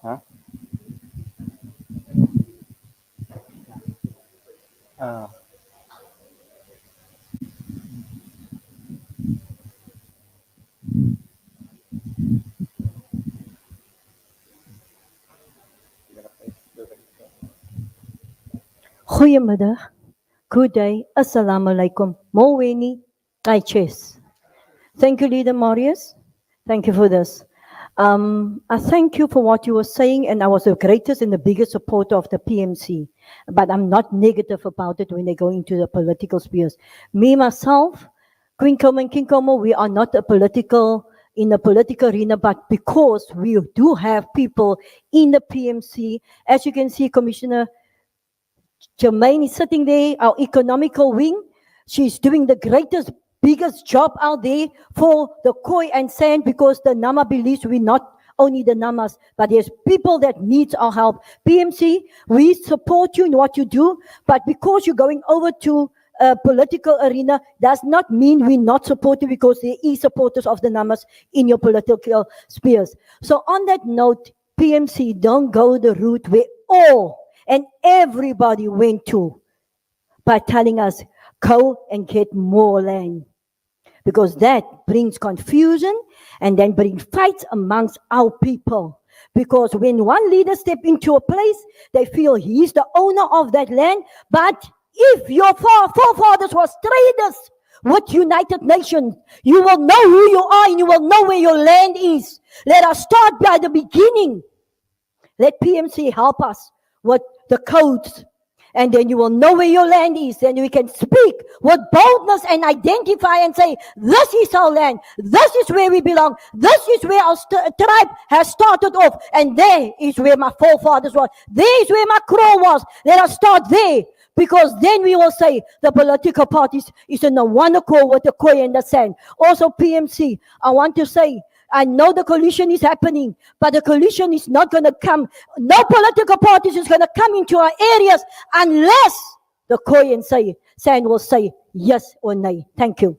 Huh? Goedemiddag, good day, assalamu alaikum, Moweni, Kaiches. Thank you, Leader Marius. Thank you for this. I thank you for what you were saying, and I was the greatest and the biggest supporter of the PMC. But I'm not negative about it when they go into the political spheres. Me, myself, Queen Como and King Como, we are not in the political arena, but because we do have people in the PMC, as you can see, Commissioner Jermaine is sitting there, our economical wing. She's doing the biggest job out there for the koi and sand, because the Nama believes we're not only the Namas, but there's people that needs our help. PMC, we support you in what you do, but because you're going over to a political arena does not mean we're not supportive, because there is supporters of the Namas in your political spheres. So on that note, PMC, don't go the route where all and everybody went to by telling us, go and get more land. Because that brings confusion and then brings fights amongst our people. Because when one leader steps into a place, they feel he's the owner of that land. But if your forefathers were traders with United Nations, you will know who you are and you will know where your land is. Let us start by the beginning. Let PMC help us with the codes, and then you will know where your land is, and we can speak with boldness and identify and say, this is our land, this is where we belong, this is where our tribe has started off, and there is where my forefathers were, there is where my crow was. Let us start there, because then we will say the political parties is in a one accord with the koi and the sand. Also PMC, I want to say, I know the coalition is happening, but the coalition is not going to come. No political parties is going to come into our areas unless the koi and sand will say yes or no. Thank you.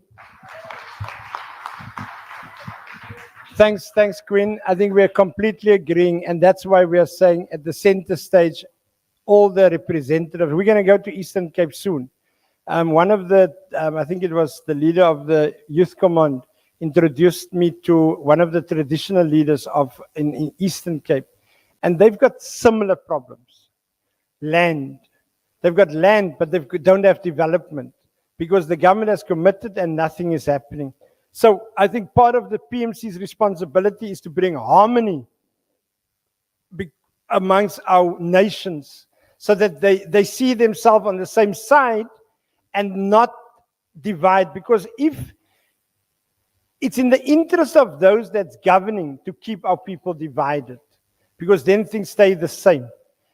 Thanks, Queen. I think we're completely agreeing, and that's why we are saying at the center stage, all the representatives, we're going to go to Eastern Cape soon. One of the, I think it was the leader of the Youth Command, introduced me to one of the traditional leaders in Eastern Cape, and they've got similar problems. Land. They've got land, but they don't have development because the government has committed and nothing is happening. So I think part of the PMC's responsibility is to bring harmony amongst our nations so that they see themselves on the same side and not divide. Because if it's in the interest of those that's governing to keep our people divided, because then things stay the same.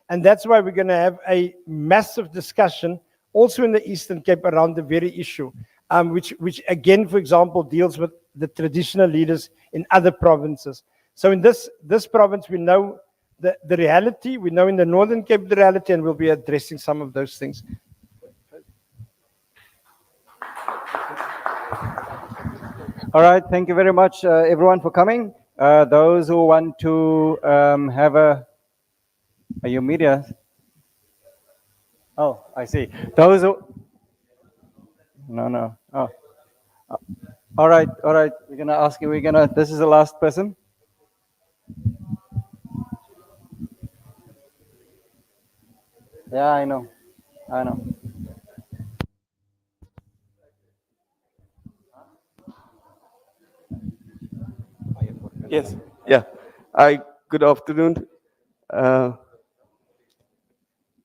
And that's why we're going to have a massive discussion also in the Eastern Cape around the very issue, which again, for example, deals with the traditional leaders in other provinces. So in this province, we know the reality, we know in the Northern Cape the reality, and we'll be addressing some of those things. All right, thank you very much, everyone, for coming. Those who want to have are you media? Oh, I see. Those who... No. Oh. All right. We're going to ask you, this is the last person. Yeah, I know. Yes, yeah. Hi, good afternoon.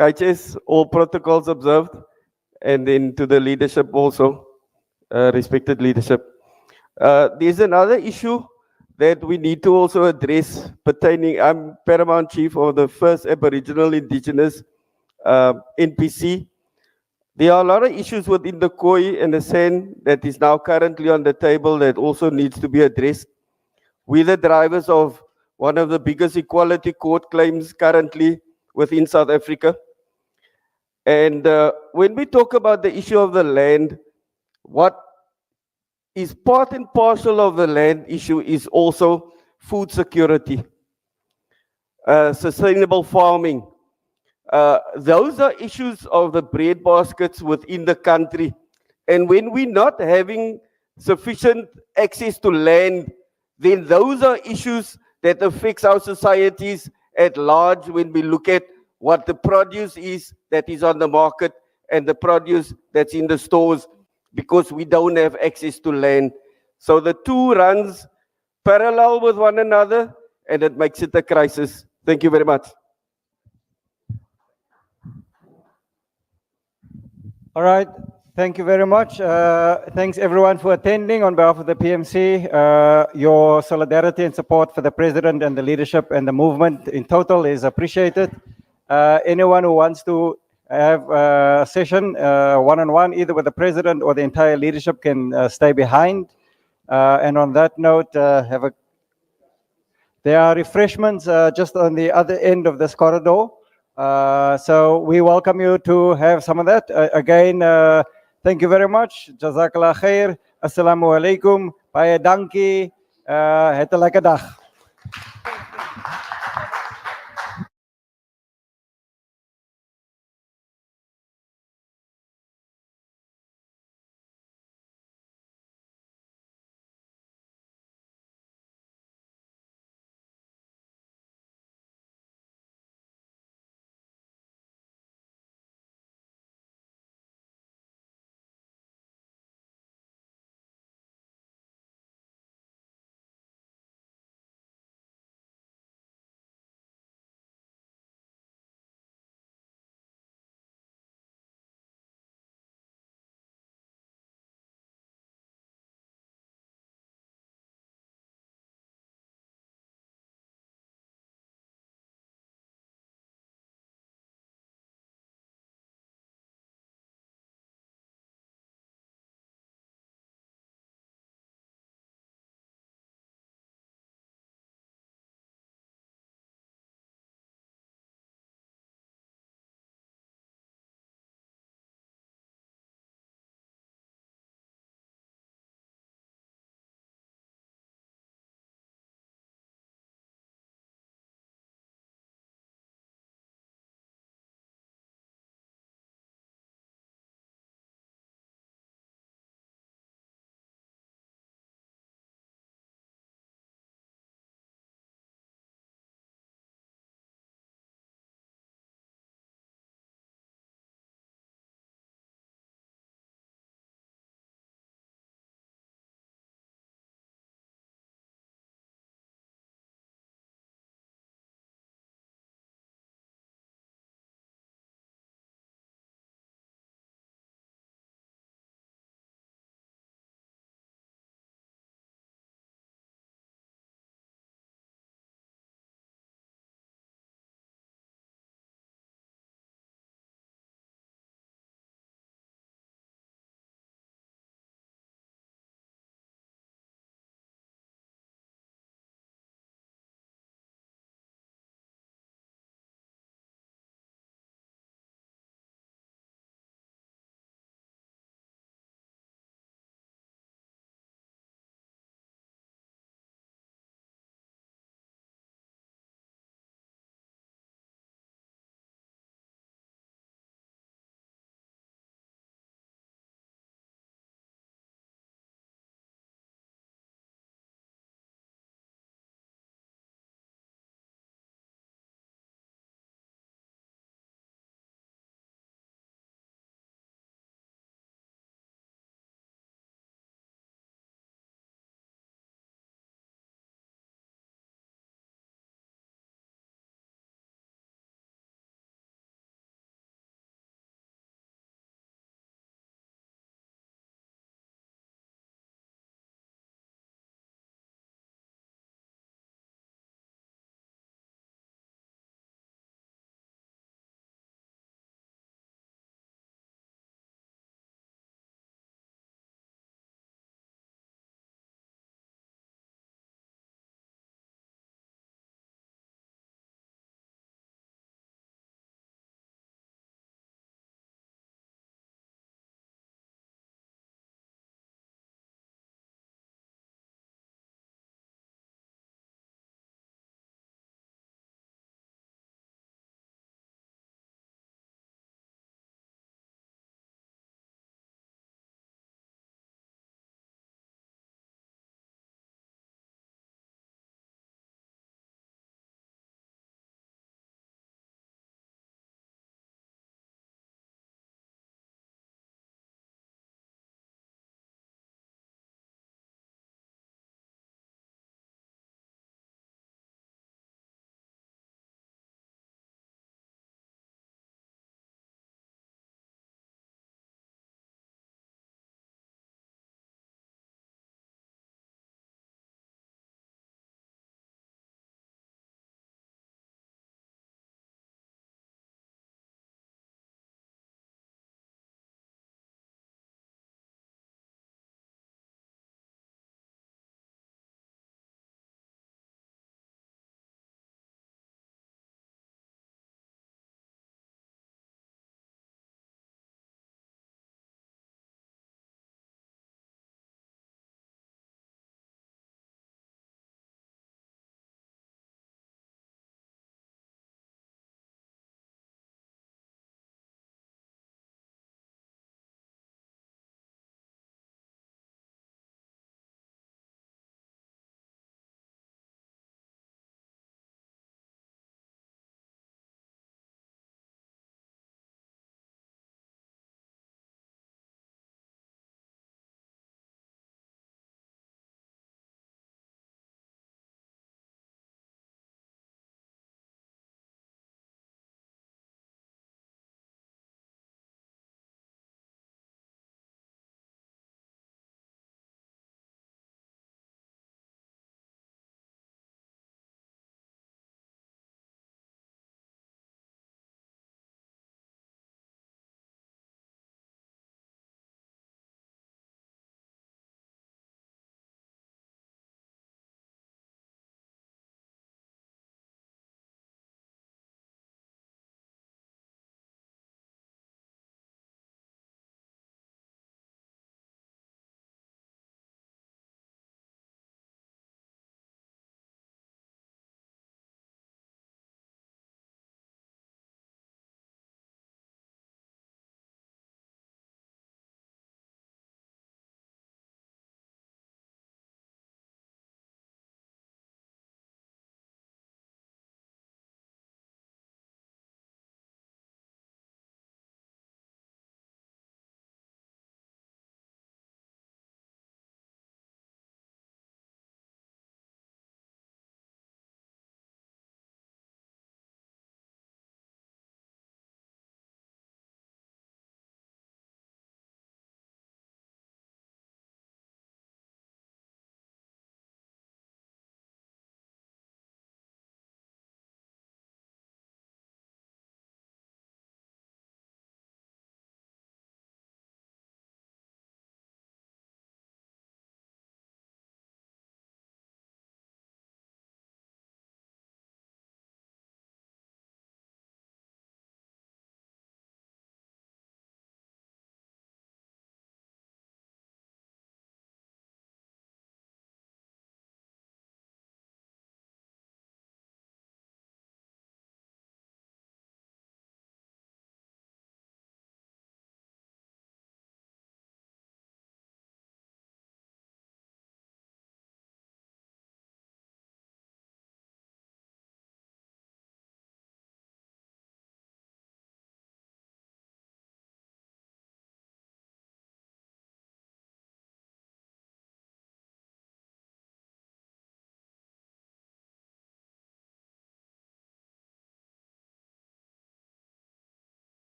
Kaiches, all protocols observed, and then to the leadership also, respected leadership. There's another issue that we need to also address pertaining, I'm Paramount Chief of the first Aboriginal Indigenous NPC. There are a lot of issues within the Khoi and the San that is now currently on the table that also needs to be addressed. We're the drivers of one of the biggest equality court claims currently within South Africa. And when we talk about the issue of the land, what is part and parcel of the land issue is also food security, sustainable farming. Those are issues of the bread baskets within the country. And when we're not having sufficient access to land, then those are issues that affects our societies at large when we look at what the produce is that is on the market and the produce that's in the stores, because we don't have access to land. So the two runs parallel with one another, and it makes it a crisis. Thank you very much. All right, thank you very much. Thanks everyone for attending on behalf of the PMC. Your solidarity and support for the president and the leadership and the movement in total is appreciated. Anyone who wants to have a session one-on-one, either with the president or the entire leadership, can stay behind. And on that note, there are refreshments just on the other end of this corridor. So we welcome you to have some of that. Again, thank you very much. Jazakallah khair. Assalamu alaikum. Baie dankie. Het 'n lekker dag.